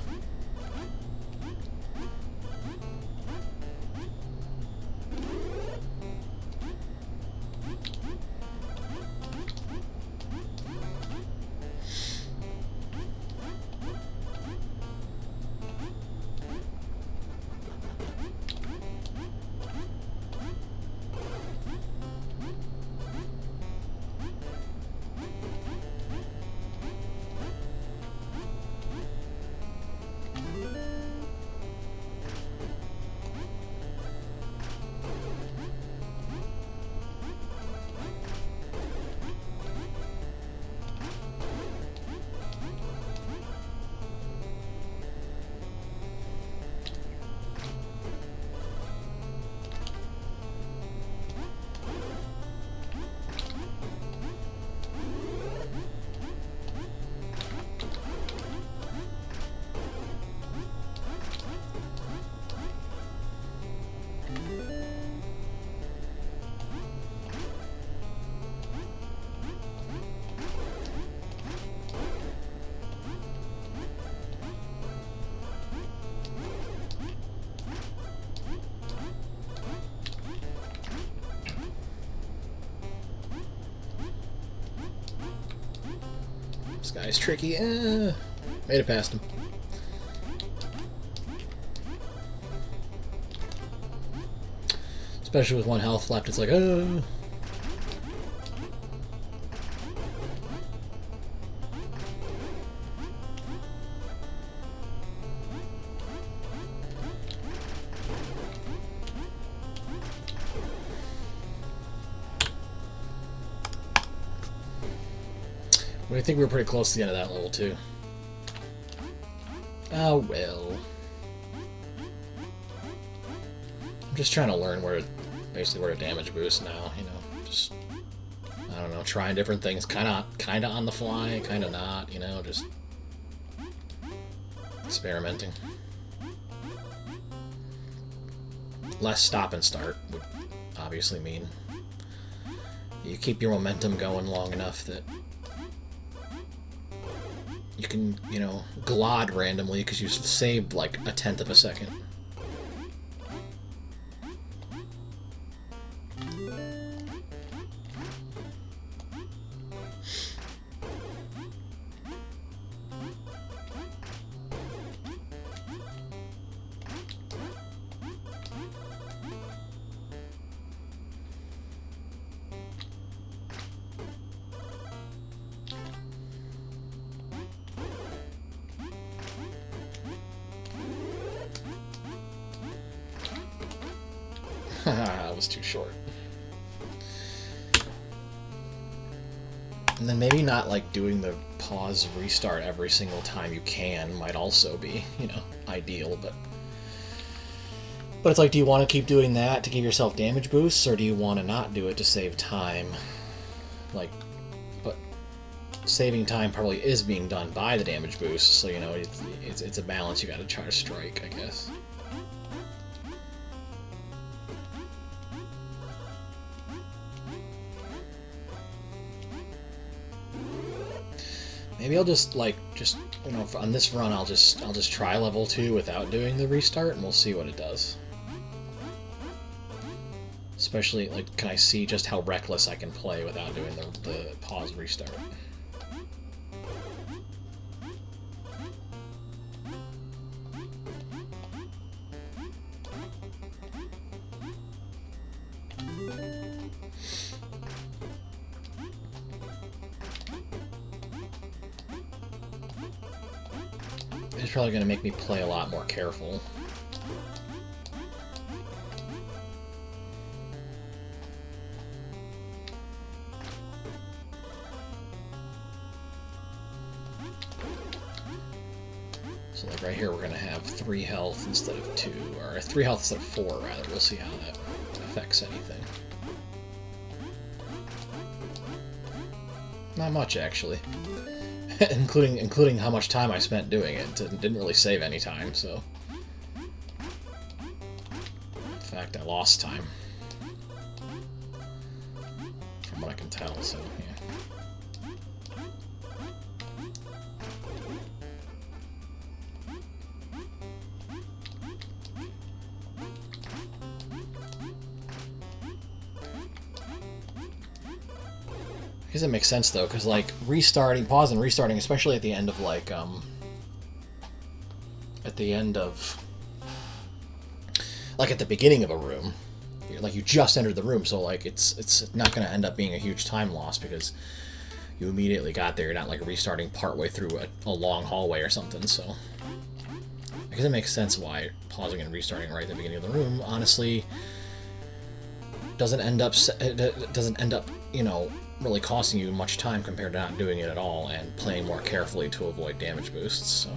This guy's tricky. Made it past him. Especially with 1 health left, it's like, oh. I think we were pretty close to the end of that level, too. Oh, well. I'm just trying to learn basically where to damage boost now, you know. Just, I don't know, trying different things. Kinda on the fly, kinda not, you know, just experimenting. Less stop and start would obviously mean you keep your momentum going long enough that you can, you know, glide randomly because you saved like 1/10 of a second. That was too short. And then maybe not like doing the pause restart every single time you can might also be, you know, ideal, but it's like, do you want to keep doing that to give yourself damage boosts, or do you want to not do it to save time? Like, but saving time probably is being done by the damage boost, so, you know, it's a balance you got to try to strike, I guess. Maybe I'll just you know, on this run I'll just try level 2 without doing the restart, and we'll see what it does. Especially, like, can I see just how reckless I can play without doing the pause restart? It's probably going to make me play a lot more careful. So like right here we're going to have 3 health instead of 2, or 3 health instead of 4 rather. We'll see how that affects anything. Not much, actually. including how much time I spent doing it. It didn't really save any time, so... In fact, I lost time. From what I can tell, so, yeah. I guess it makes sense though, because like restarting, pause and restarting, especially at the end of like at the beginning of a room, like you just entered the room, so like it's not going to end up being a huge time loss because you immediately got there. You're not like restarting partway through a long hallway or something. So I guess it makes sense why pausing and restarting right at the beginning of the room honestly doesn't end up, you know, really costing you much time compared to not doing it at all and playing more carefully to avoid damage boosts. So.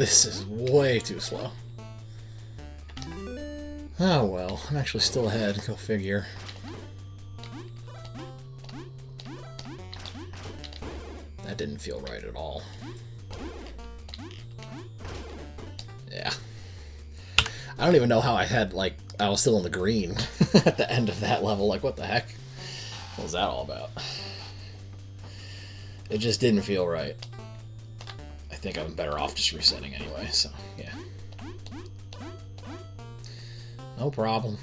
This is way too slow. Oh well, I'm actually still ahead, go figure. That didn't feel right at all. Yeah. I don't even know how I had, like, I was still in the green at the end of that level. Like, what the heck? What was that all about? It just didn't feel right. I think I'm better off just resetting anyway, so, yeah. No problem.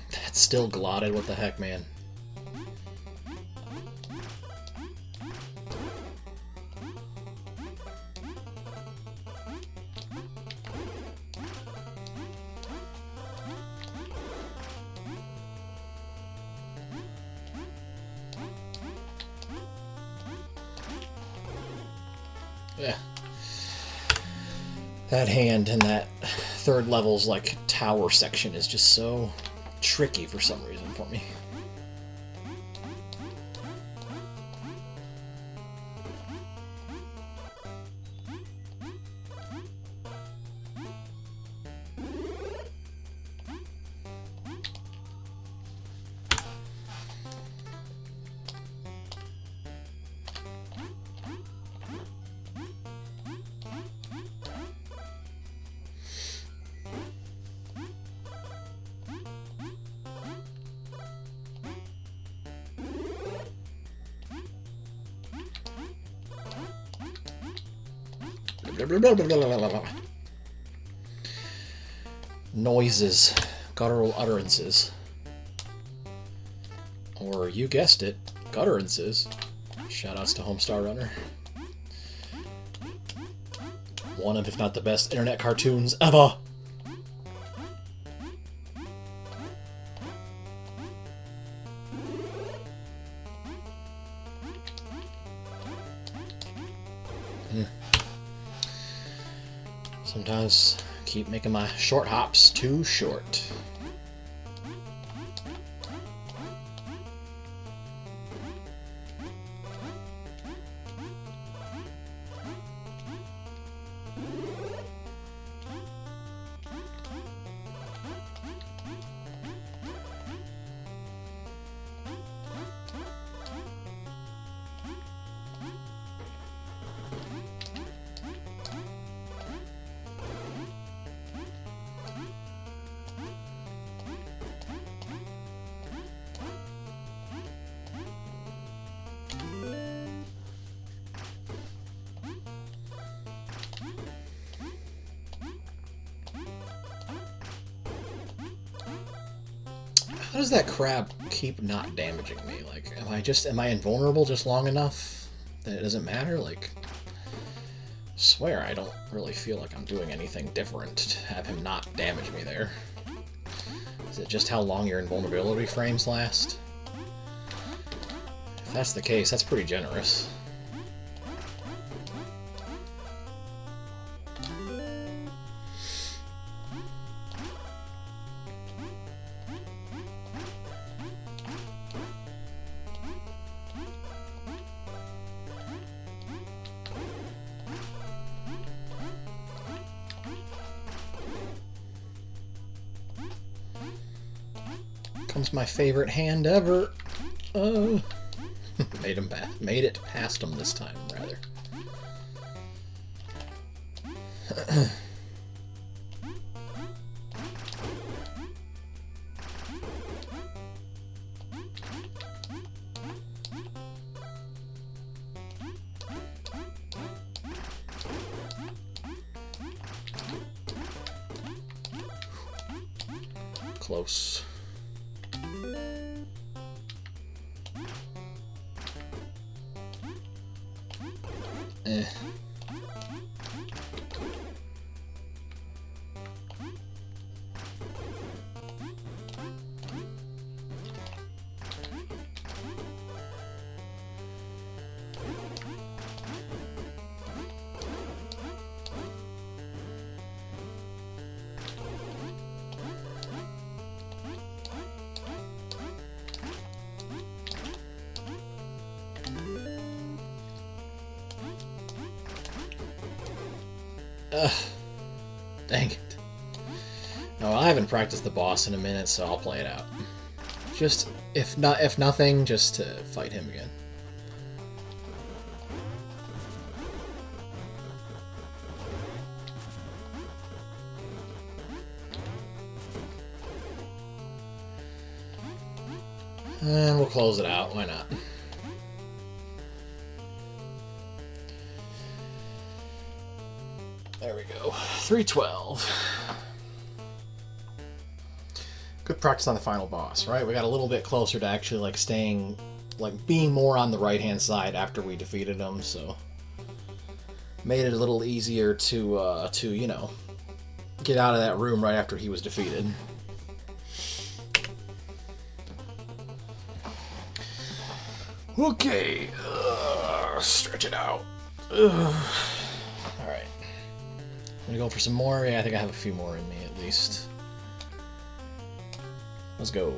That's still glotted, what the heck, man? Yeah. That hand in that third level's, like, tower section is just so tricky for some reason for me. Noises, guttural utterances, or you guessed it, gutterances. Shoutouts to Homestar Runner. One of, if not the best, internet cartoons ever. Sometimes keep making my short hops too short. How does that crab keep not damaging me? Like, am I invulnerable just long enough that it doesn't matter? Like, swear I don't really feel like I'm doing anything different to have him not damage me there. Is it just how long your invulnerability frames last? If that's the case, that's pretty generous. Comes my favorite hand ever. Made it past him this time, rather. Close. Eh. Dang it. No, I haven't practiced the boss in a minute, so I'll play it out. Just, if nothing, just to fight him again. And we'll close it out, why not? There we go. 312. Good practice on the final boss, right? We got a little bit closer to actually like staying, like being more on the right-hand side after we defeated him, so made it a little easier to you know, get out of that room right after he was defeated. Okay, stretch it out. All right. I'm gonna go for some more. Yeah, I think I have a few more in me at least. Let's go.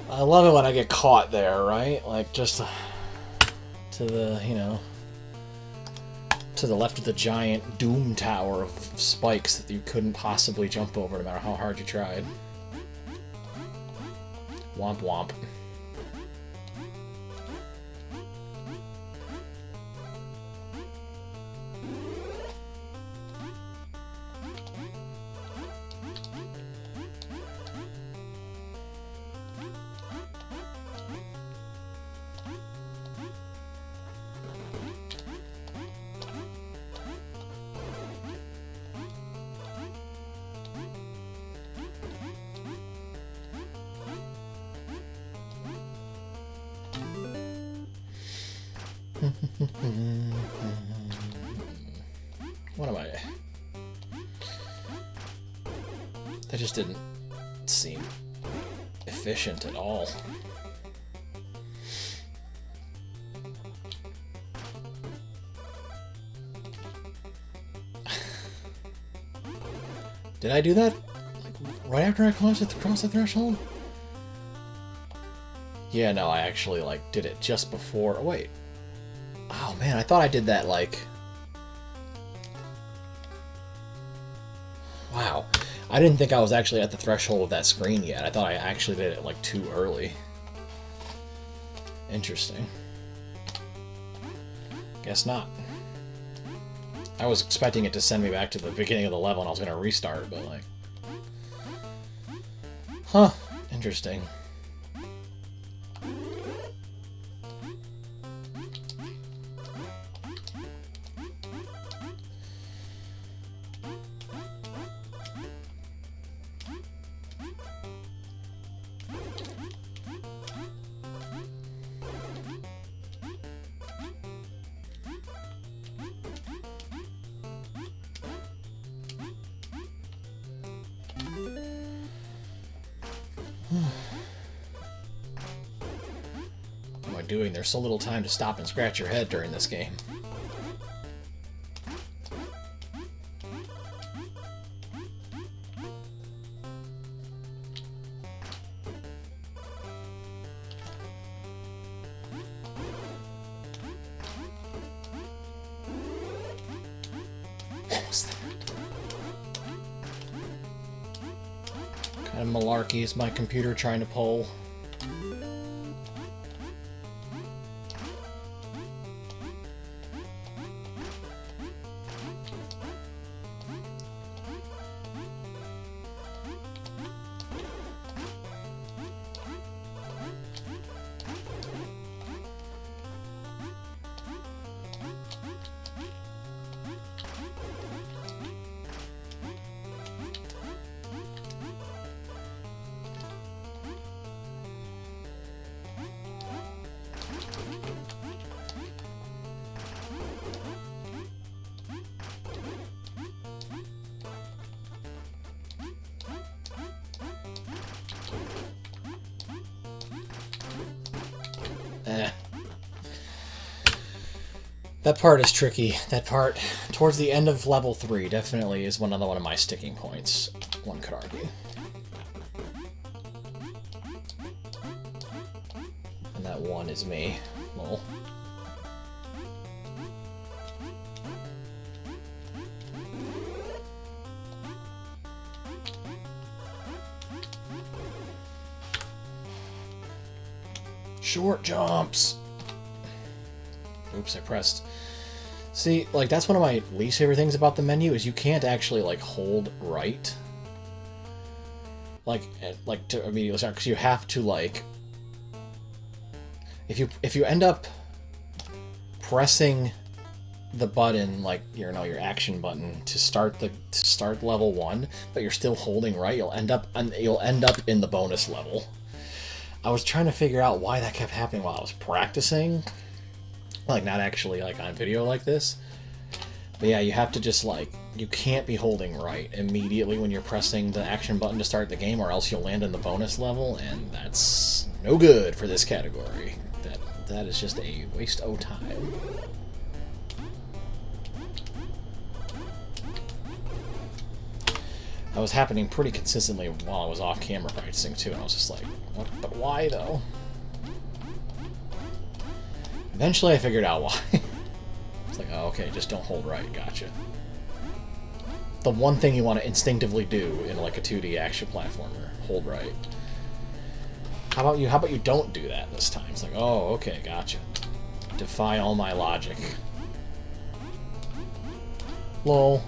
I love it when I get caught there, right? Like, just to the, you know, to the left of the giant doom tower of spikes that you couldn't possibly jump over no matter how hard you tried. Womp womp. What am I? That just didn't seem efficient at all. Did I do that right after I crossed the threshold? Yeah, no, I actually like did it just before. Oh, wait. Oh man, I thought I did that like. Wow. I didn't think I was actually at the threshold of that screen yet. I thought I actually did it like too early. Interesting. Guess not. I was expecting it to send me back to the beginning of the level and I was going to restart, but like... Huh. Interesting. What am I doing? There's so little time to stop and scratch your head during this game. What was that? What kind of malarkey is my computer trying to pull? That part is tricky. That part, towards the end of level 3, definitely is one of my sticking points, one could argue. And that one is me. Lol. Short jumps! Oops, I pressed. See, like, that's one of my least favorite things about the menu, is you can't actually, like, hold right. Like to immediately start, because you have to, like... If you end up pressing the button, like, your action button, to start level 1, but you're still holding right, you'll end up in the bonus level. I was trying to figure out why that kept happening while I was practicing. Like, not actually, like, on video like this. But yeah, you have to just, like, you can't be holding right immediately when you're pressing the action button to start the game, or else you'll land in the bonus level, and that's no good for this category. That is just a waste of time. That was happening pretty consistently while I was off camera practicing, too, and I was just like, what? But why, though? Eventually I figured out why. It's like, oh, okay, just don't hold right, gotcha. The one thing you want to instinctively do in, like, a 2D action platformer, hold right. How about you don't do that this time? It's like, oh, okay, gotcha. Defy all my logic. Lol.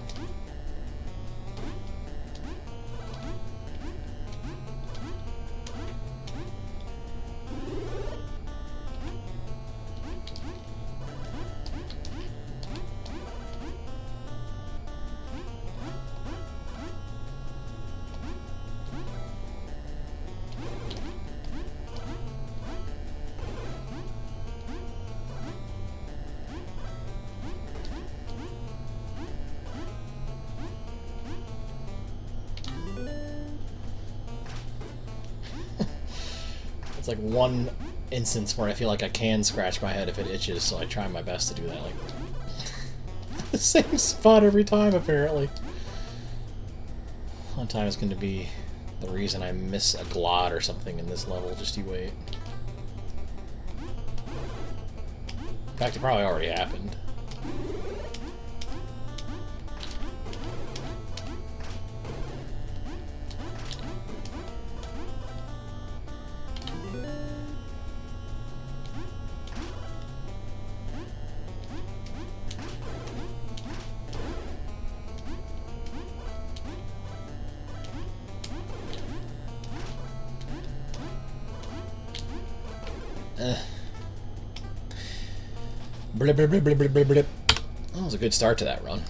It's like one instance where I feel like I can scratch my head if it itches, so I try my best to do that, like, the same spot every time, apparently. One time is going to be the reason I miss a glot or something in this level, just you wait. In fact, it probably already happened. Blip, blip, blip, blip, blip, blip, blip. That was a good start to that run.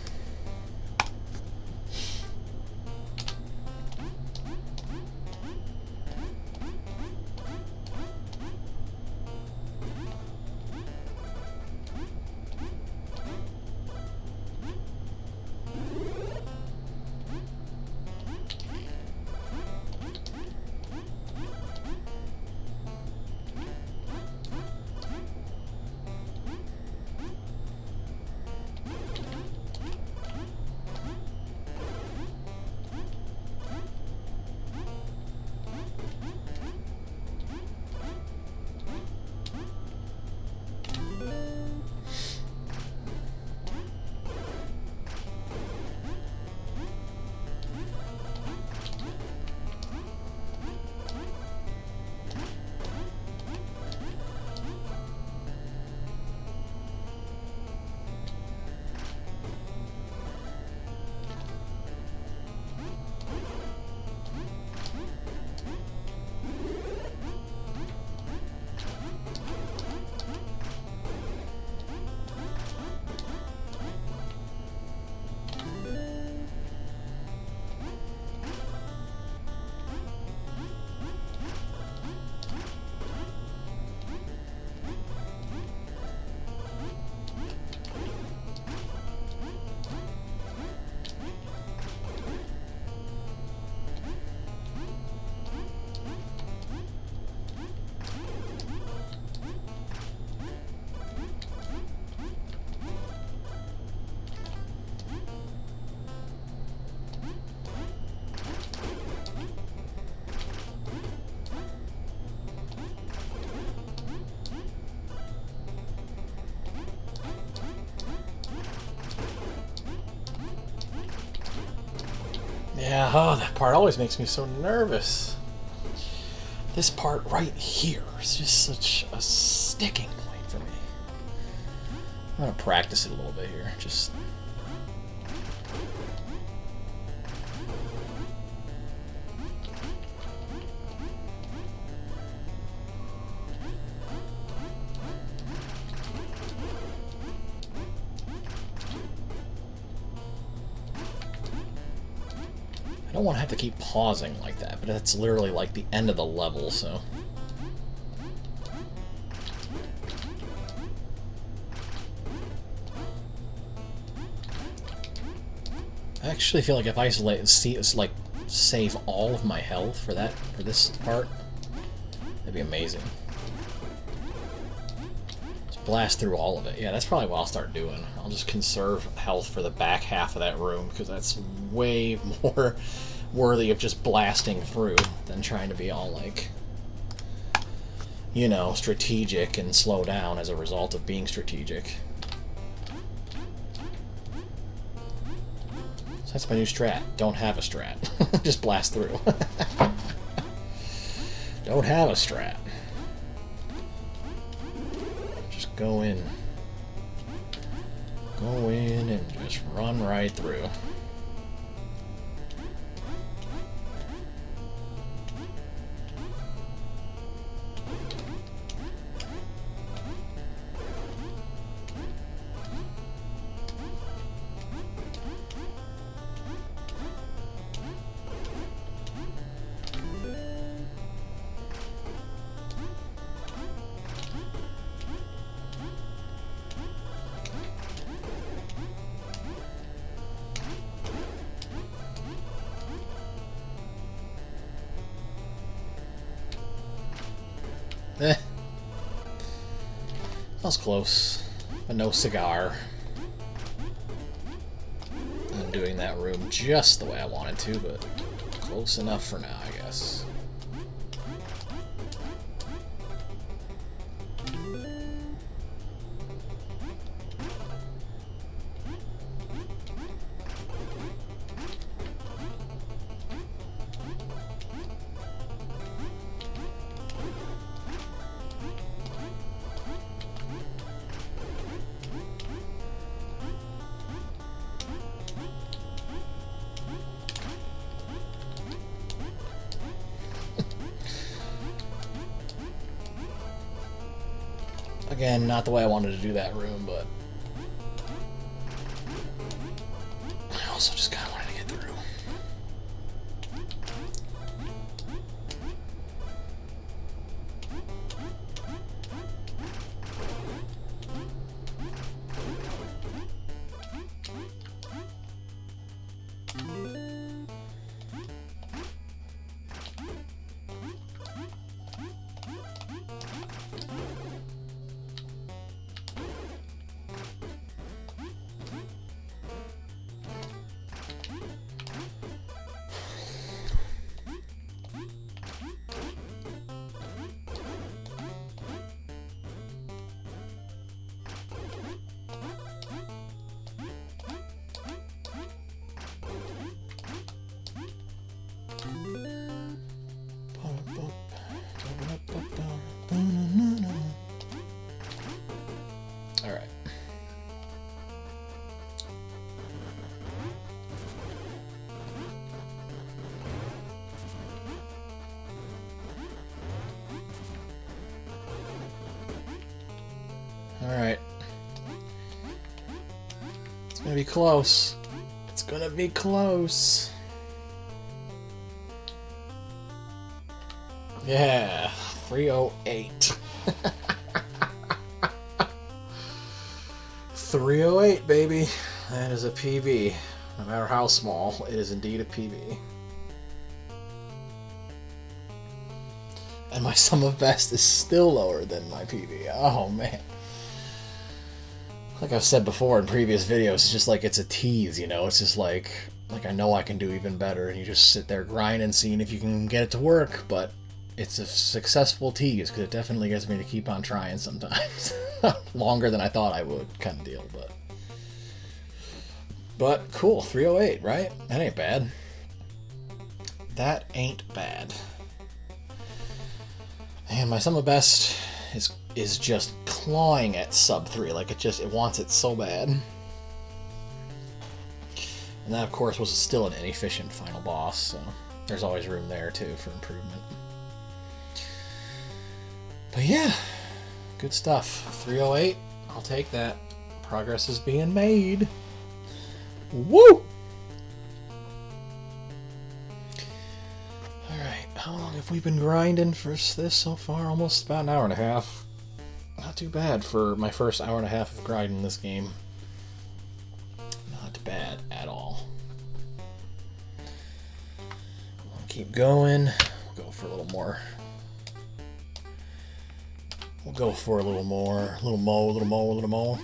Yeah, oh, that part always makes me so nervous. This part right here is just such a sticking point for me. I'm gonna practice it a little bit here. Just. I don't want to have to keep pausing like that, but that's literally like the end of the level, so. I actually feel like if I save all of my health for this part, that'd be amazing. Just blast through all of it. Yeah, that's probably what I'll start doing. I'll just conserve health for the back half of that room, because that's way more worthy of just blasting through than trying to be all like, you know, strategic and slow down as a result of being strategic. So that's my new strat. Don't have a strat. Just blast through. Don't have a strat. Just go in. Go in and just run right through. That was close, but no cigar. I'm doing that room just the way I wanted to, but close enough for now, I guess. Again, not the way I wanted to do that room, but I also just kind of wanted to get through. Alright. Alright. It's gonna be close. It's gonna be close. Yeah, 308. 308, baby. That is a PB. No matter how small, it is indeed a PB. And my sum of best is still lower than my PB. Oh, man. Like I've said before in previous videos, it's just like it's a tease, you know? It's just like I know I can do even better, and you just sit there grinding, seeing if you can get it to work, but it's a successful tease, because it definitely gets me to keep on trying sometimes. Longer than I thought I would, kind of deal, but cool, 308, right? That ain't bad. That ain't bad. And my sum of best is just clawing at sub 3, like it wants it so bad. And that, of course, was still an inefficient final boss, so there's always room there, too, for improvement. But yeah, good stuff. 308, I'll take that. Progress is being made. Woo! Alright, how long have we been grinding for this so far? Almost about an hour and a half. Not too bad for my first hour and a half of grinding this game. Not bad at all. We'll keep going. We'll go for a little more. We'll go for a little more. A little more, a little more, a little more.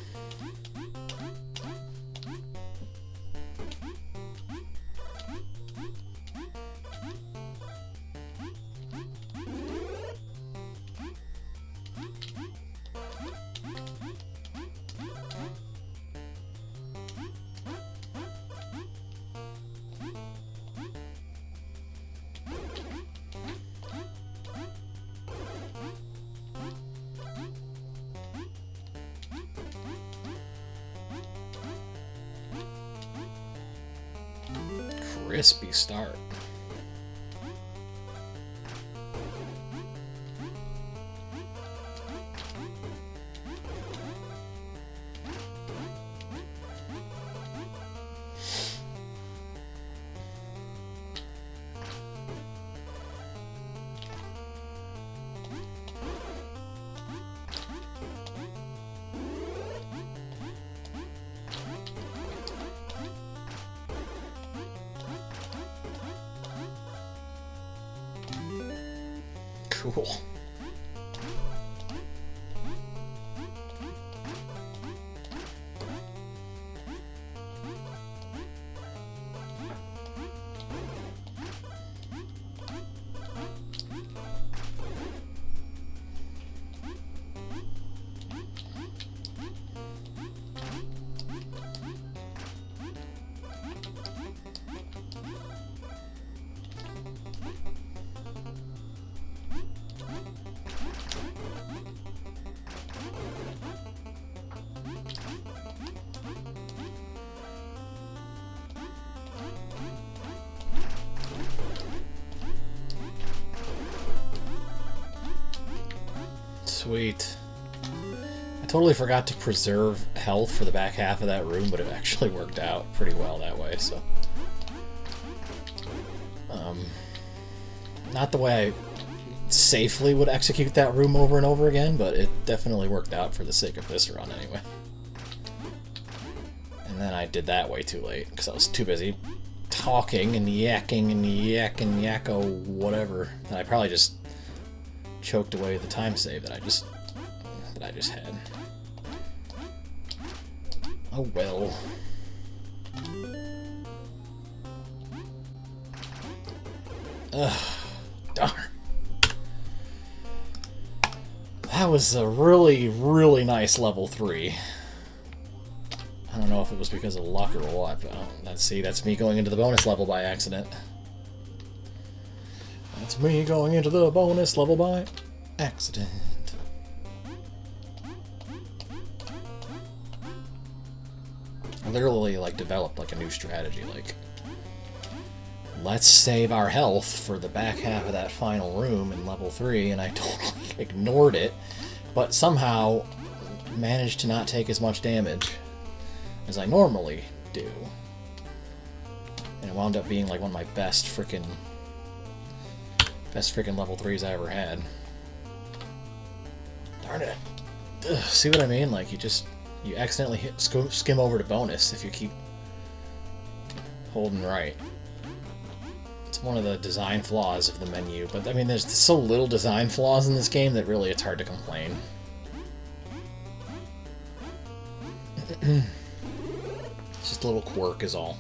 Crispy start. Cool. Sweet. Totally forgot to preserve health for the back half of that room, but it actually worked out pretty well that way, so... not the way I safely would execute that room over and over again, but it definitely worked out for the sake of this run anyway. And then I did that way too late, because I was too busy talking and yakking and yakko whatever, that I probably just choked away the time save that I just had. Oh well. Ugh, darn. That was a really, really nice level 3. I don't know if it was because of luck or what, but let's see, that's me going into the bonus level by accident. That's me going into the bonus level by accident. I literally, like, developed, like, a new strategy, like, let's save our health for the back half of that final room in level 3, and I totally ignored it, but somehow managed to not take as much damage as I normally do. And it wound up being like one of my best freaking level 3s I ever had. Darn it. Ugh, see what I mean? Like, you accidentally skim over to bonus if you keep holding right. It's one of the design flaws of the menu, but I mean, there's so little design flaws in this game that really it's hard to complain. It's just a little quirk is all.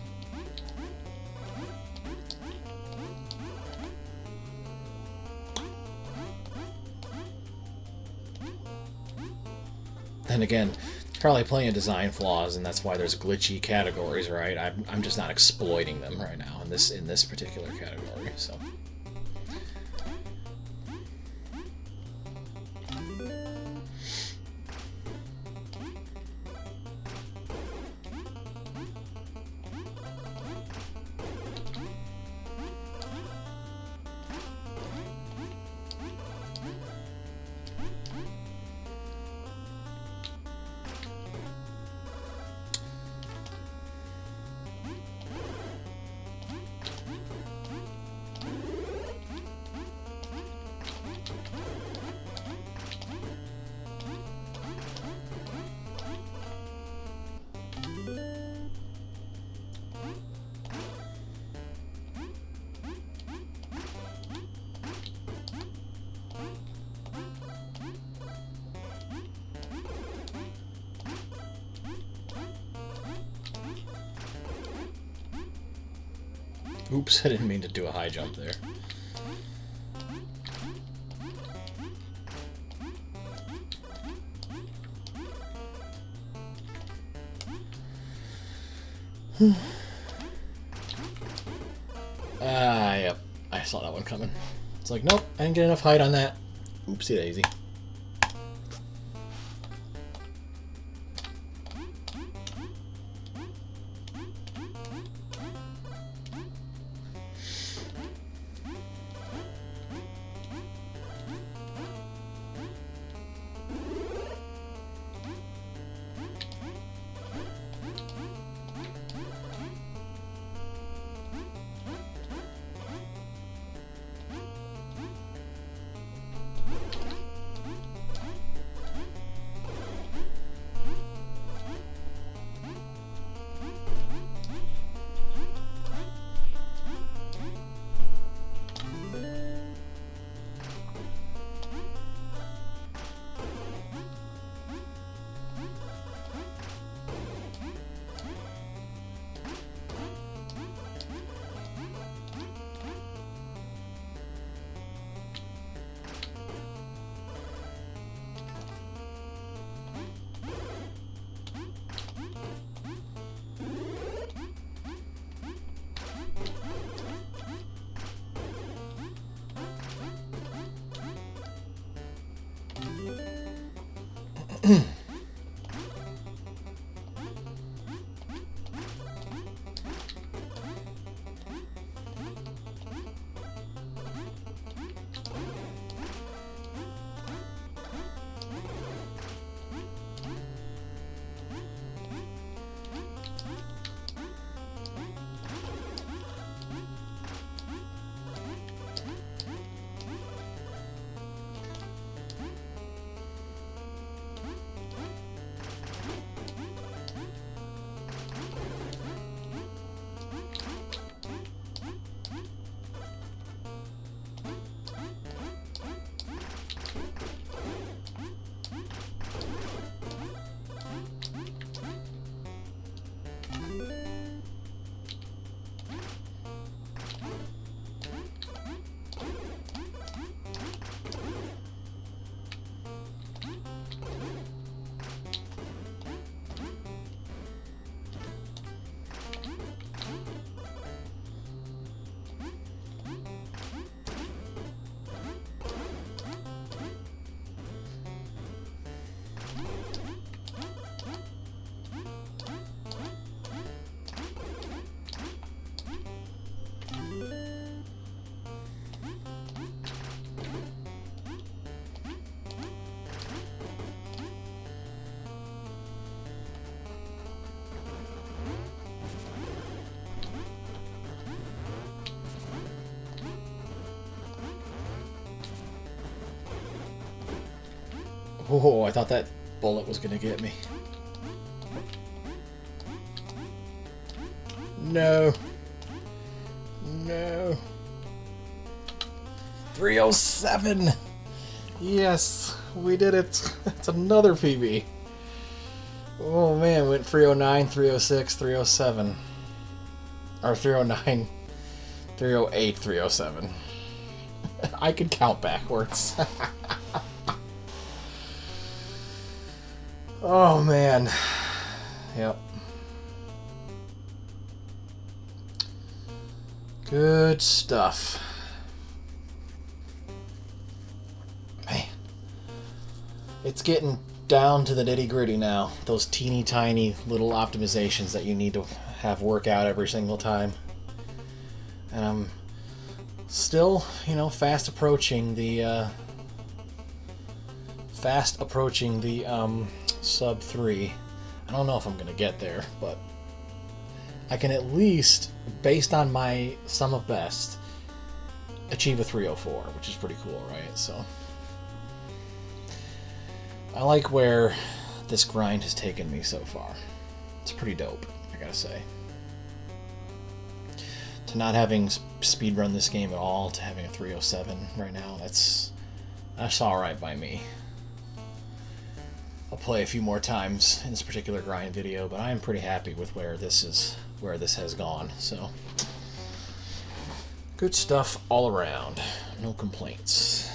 Then again, there's probably plenty of design flaws, and that's why there's glitchy categories, right? I'm just not exploiting them right now in this particular category, so. Oops, I didn't mean to do a high jump there. Yep. I saw that one coming. It's like, nope, I didn't get enough height on that. Oopsie daisy. Oh, I thought that bullet was gonna get me. No. No. 307! Yes, we did it. It's another PB. Oh man, went 309, 306, 307. Or 309, 308, 307. I could count backwards. Oh man. Yep. Good stuff. Man. It's getting down to the nitty-gritty now. Those teeny tiny little optimizations that you need to have work out every single time. And I'm still, you know, fast approaching the sub 3. I don't know if I'm gonna get there, but I can at least, based on my sum of best, achieve a 304, which is pretty cool, right? So I like where this grind has taken me so far. It's pretty dope, I gotta say. To not having speedrun this game at all, to having a 307 right now, that's alright by me. I'll play a few more times in this particular grind video, but I am pretty happy with where this has gone. So good stuff all around. No complaints.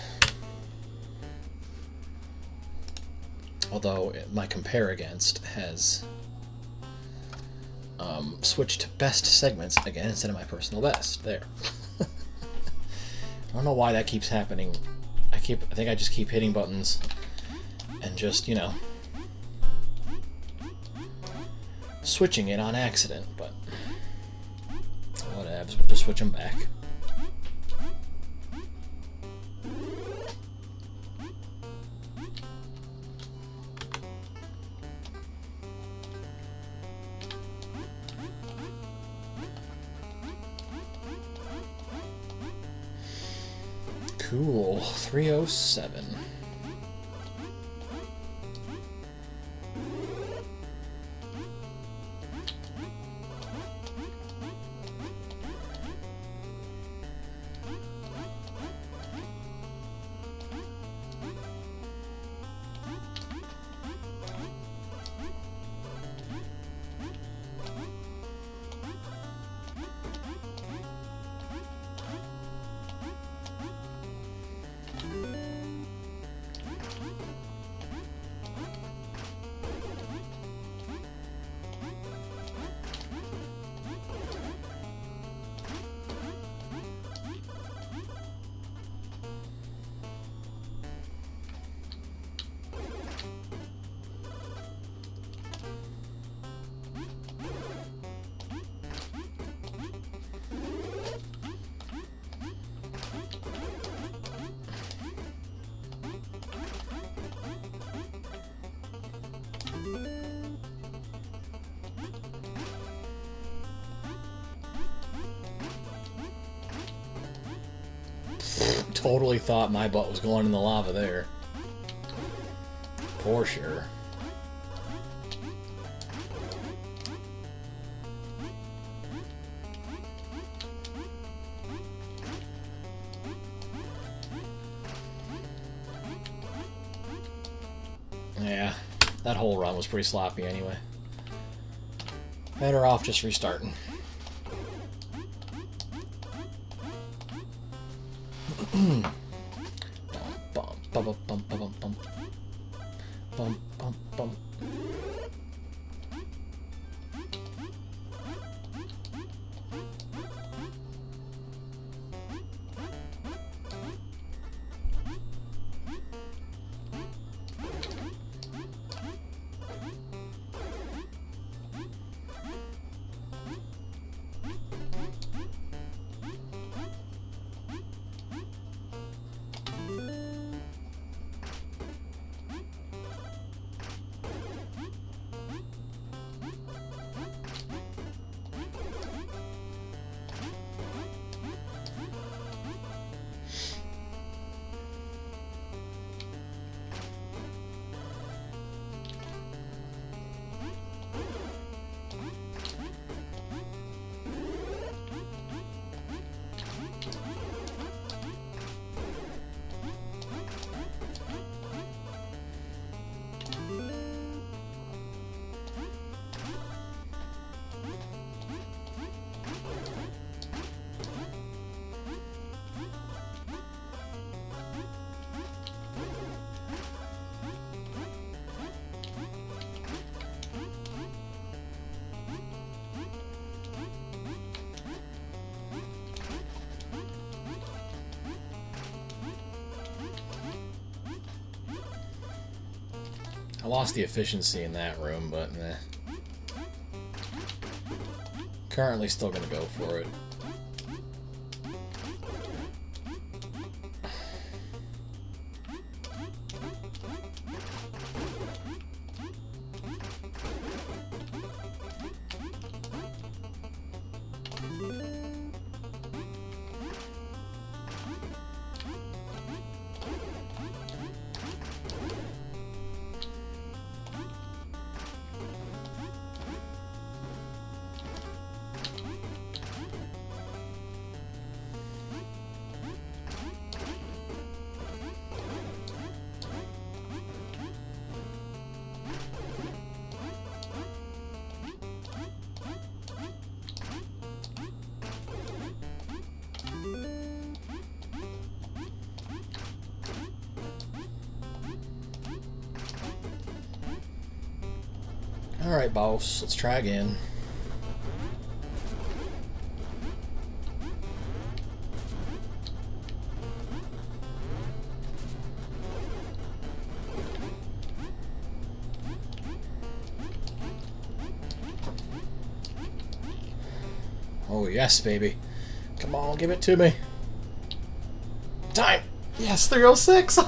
Although my compare against has switched to best segments again instead of my personal best. There. I don't know why that keeps happening. I think I just keep hitting buttons and just, you know, switching it on accident, but whatevs, we'll just switch them back. Cool, 307. Totally thought my butt was going in the lava there. For sure. Yeah, that whole run was pretty sloppy anyway. Better off just restarting. I lost the efficiency in that room, but meh. Currently still gonna go for it. Alright, boss, let's try again. Oh, yes, baby. Come on, give it to me. Time! Yes, 306!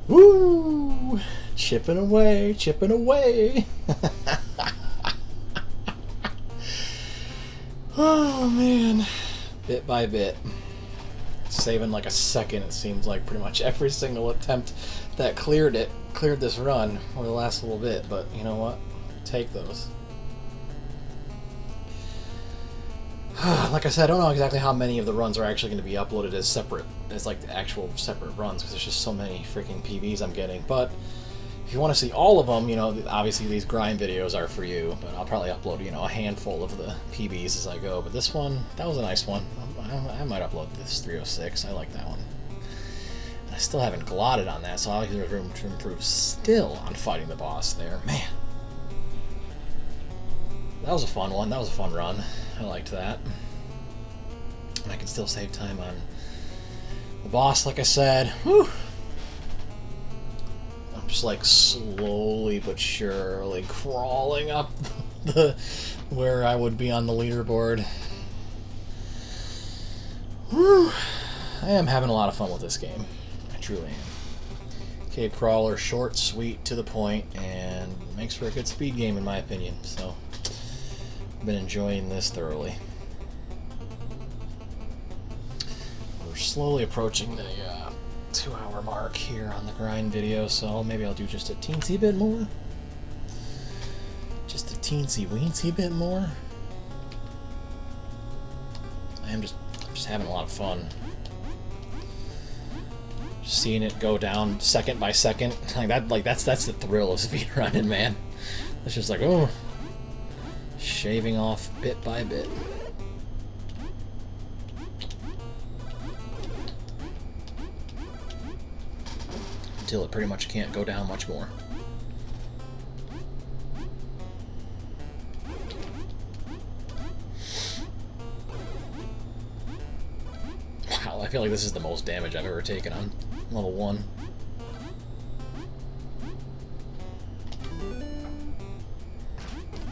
Woo! Chipping away, chipping away. Oh, man. Bit by bit. Saving like a second, it seems like, pretty much every single attempt that cleared this run over the last little bit, but you know what? Take those. Like I said, I don't know exactly how many of the runs are actually going to be uploaded as separate, as like the actual separate runs, because there's just so many freaking PBs I'm getting. But if you want to see all of them, you know, obviously these grind videos are for you, but I'll probably upload, you know, a handful of the PBs as I go. But this one, that was a nice one. I might upload this 306. I like that one. I still haven't glotted on that, so I'll have room to improve still on fighting the boss there. Man. That was a fun one. That was a fun run. I liked that. And I can still save time on the boss, like I said. Whew. I'm just like slowly but surely crawling up the where I would be on the leaderboard. Whew. I am having a lot of fun with this game. I truly am. Cave Crawler, short, sweet, to the point, and makes for a good speed game in my opinion. So I've been enjoying this thoroughly. We're slowly approaching the 2-hour mark here on the grind video, so maybe I'll do just a teensy bit more. Just a teensy weensy bit more. I'm just having a lot of fun. Just seeing it go down second by second. That's the thrill of speedrunning, man. It's just like, oh, shaving off bit by bit. Until it pretty much can't go down much more. Wow, I feel like this is the most damage I've ever taken on level 1.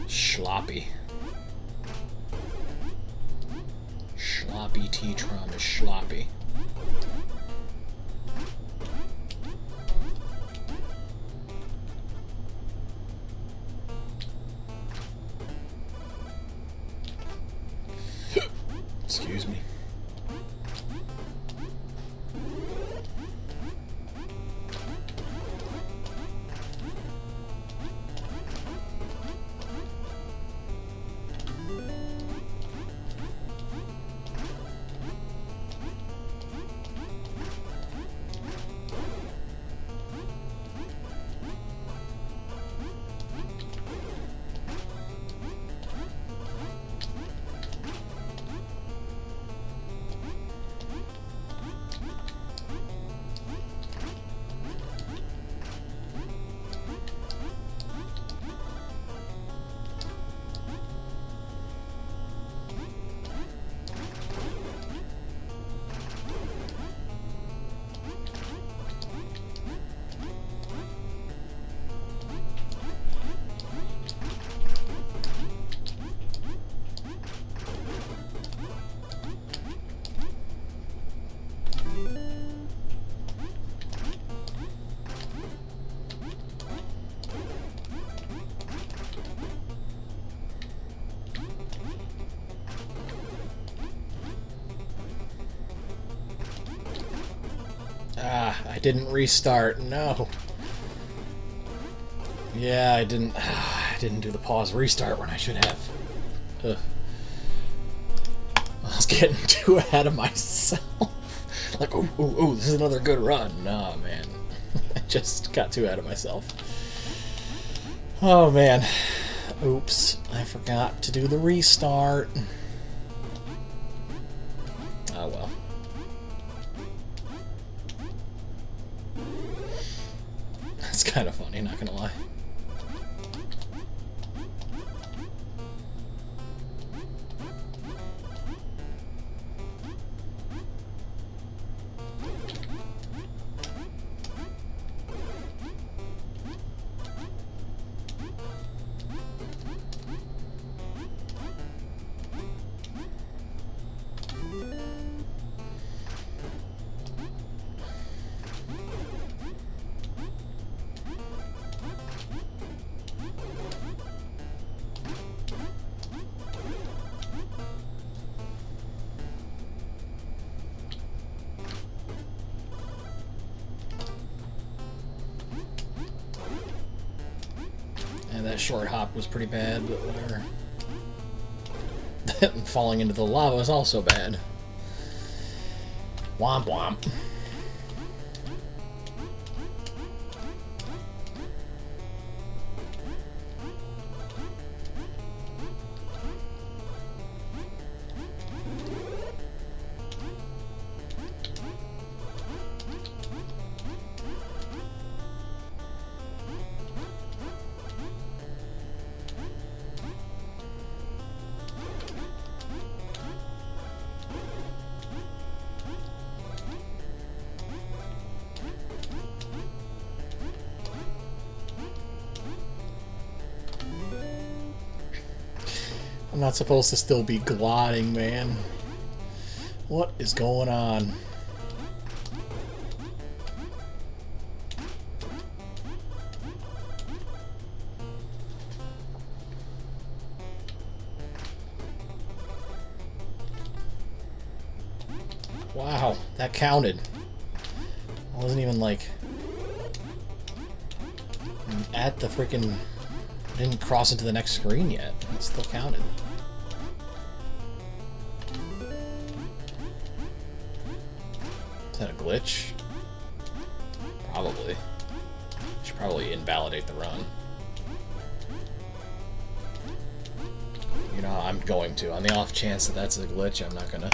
Sloppy. Sloppy T-Tron is sloppy. Excuse me. didn't restart. No. Yeah, I didn't do the pause restart when I should have. Ugh. I was getting too ahead of myself. Like, ooh, this is another good run. Nah, man. I just got too ahead of myself. Oh, man. Oops. I forgot to do the restart. Oh, well. That's kind of funny, not gonna lie. That short hop was pretty bad, but whatever. Falling into the lava is also bad. Womp womp. I'm not supposed to still be gliding, man. What is going on? Wow, that counted. I wasn't even like at the freaking... didn't cross into the next screen yet. It still counted. Is that a glitch? Probably. Should probably invalidate the run. You know, I'm going to. On the off chance that that's a glitch, I'm not gonna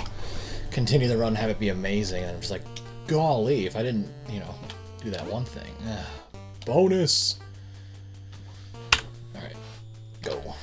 continue the run and have it be amazing. And I'm just like, golly, if I didn't, you know, do that one thing. Bonus! Alright, go.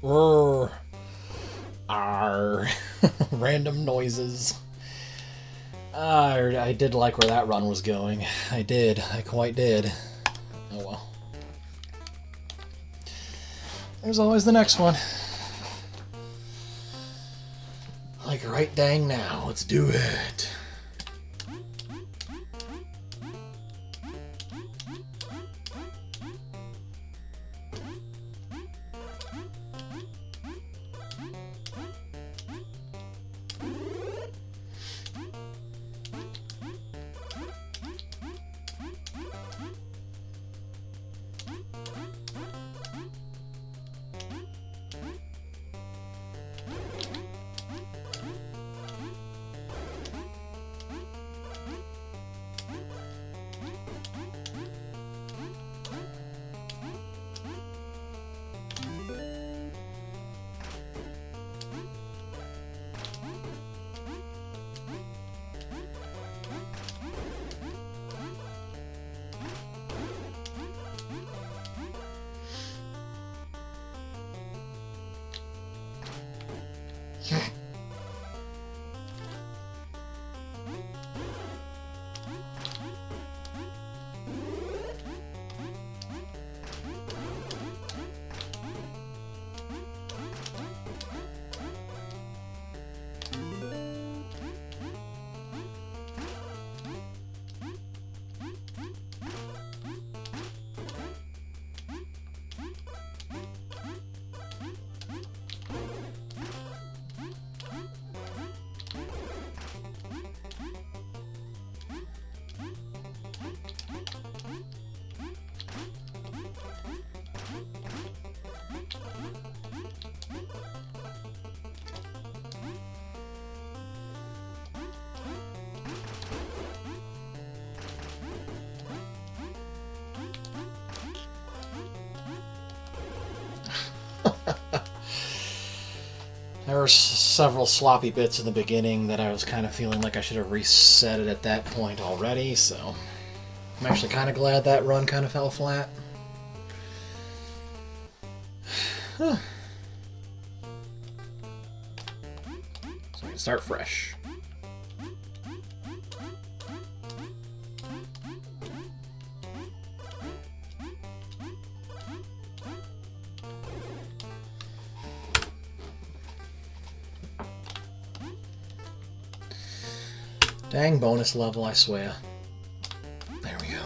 Roar. Arr. Random noises. I did like where that run was going. I did. I quite did. Oh well. There's always the next one. Like right dang now. Let's do it. There were several sloppy bits in the beginning that I was kind of feeling like I should have reset it at that point already, so I'm actually kind of glad that run kind of fell flat. So I can start fresh. Dang bonus level, I swear. There we go.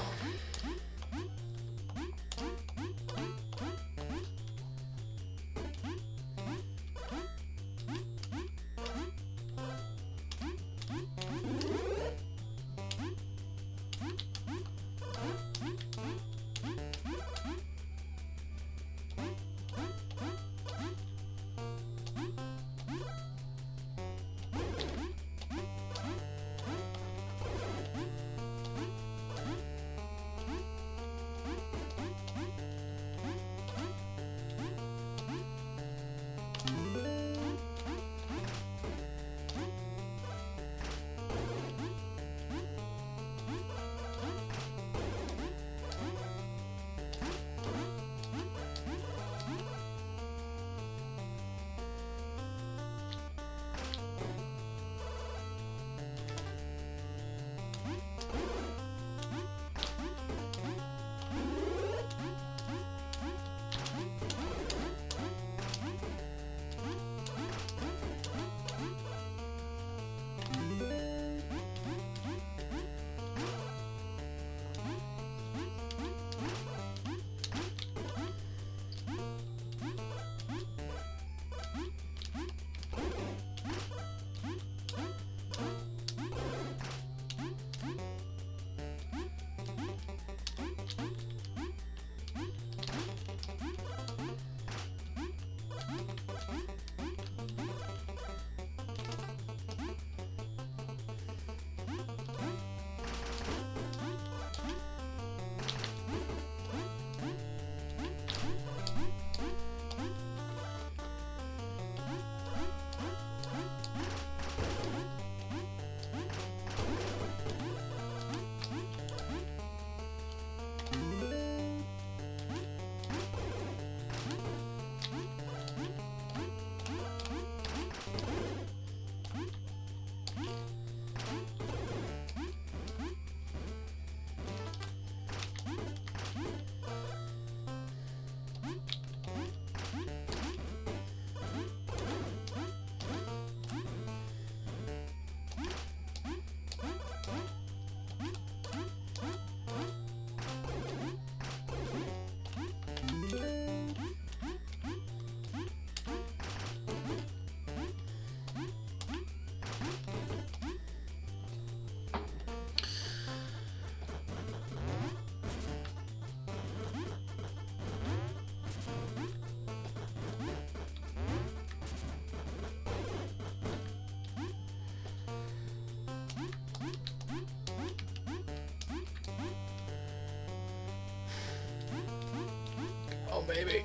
baby.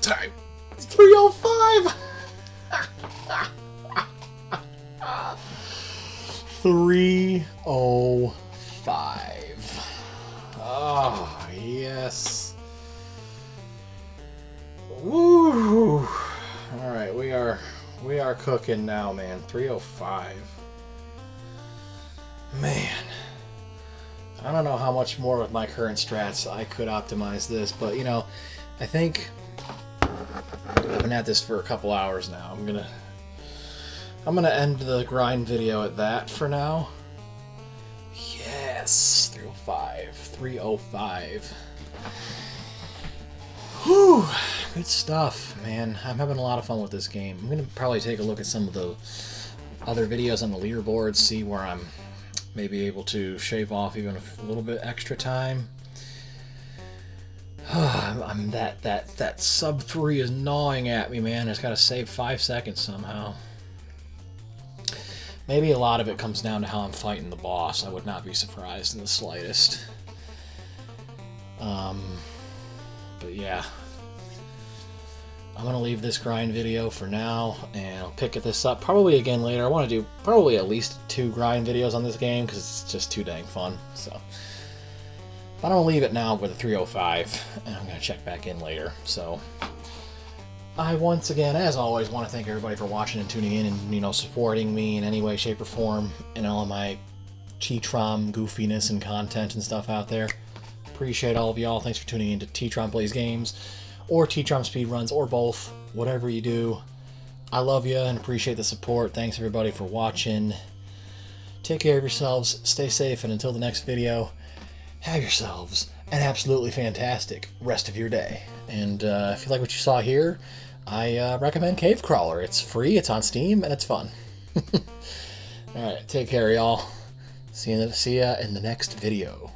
Time. 3:05. 3:05. Oh, yes. Woo. All right, we are cooking now, man. 3:05. Man. I don't know how much more with my current strats I could optimize this, but you know, I think I've been at this for a couple hours now. I'm gonna end the grind video at that for now. Yes, 3:05. 3:05. Whew, good stuff, man. I'm having a lot of fun with this game. I'm gonna probably take a look at some of the other videos on the leaderboard, see where I'm maybe able to shave off even a little bit extra time. I'm that sub 3 is gnawing at me, man. I just gotta save 5 seconds somehow. Maybe a lot of it comes down to how I'm fighting the boss. I would not be surprised in the slightest. But yeah. I'm going to leave this grind video for now, and I'll pick this up probably again later. I want to do probably at least 2 grind videos on this game, because it's just too dang fun. So I'm going to leave it now with a 3:05, and I'm going to check back in later. So I once again, as always, want to thank everybody for watching and tuning in and, you know, supporting me in any way, shape, or form in all of my T-Trom goofiness and content and stuff out there. Appreciate all of y'all. Thanks for tuning in to T-Trom Plays Games, or T-Trom Speedruns, or both. Whatever you do, I love you and appreciate the support. Thanks everybody for watching. Take care of yourselves, stay safe, and until the next video, have yourselves an absolutely fantastic rest of your day. And if you like what you saw here, I recommend Cave Crawler. It's free, it's on Steam, and it's fun. Alright, take care, y'all. See ya in the next video.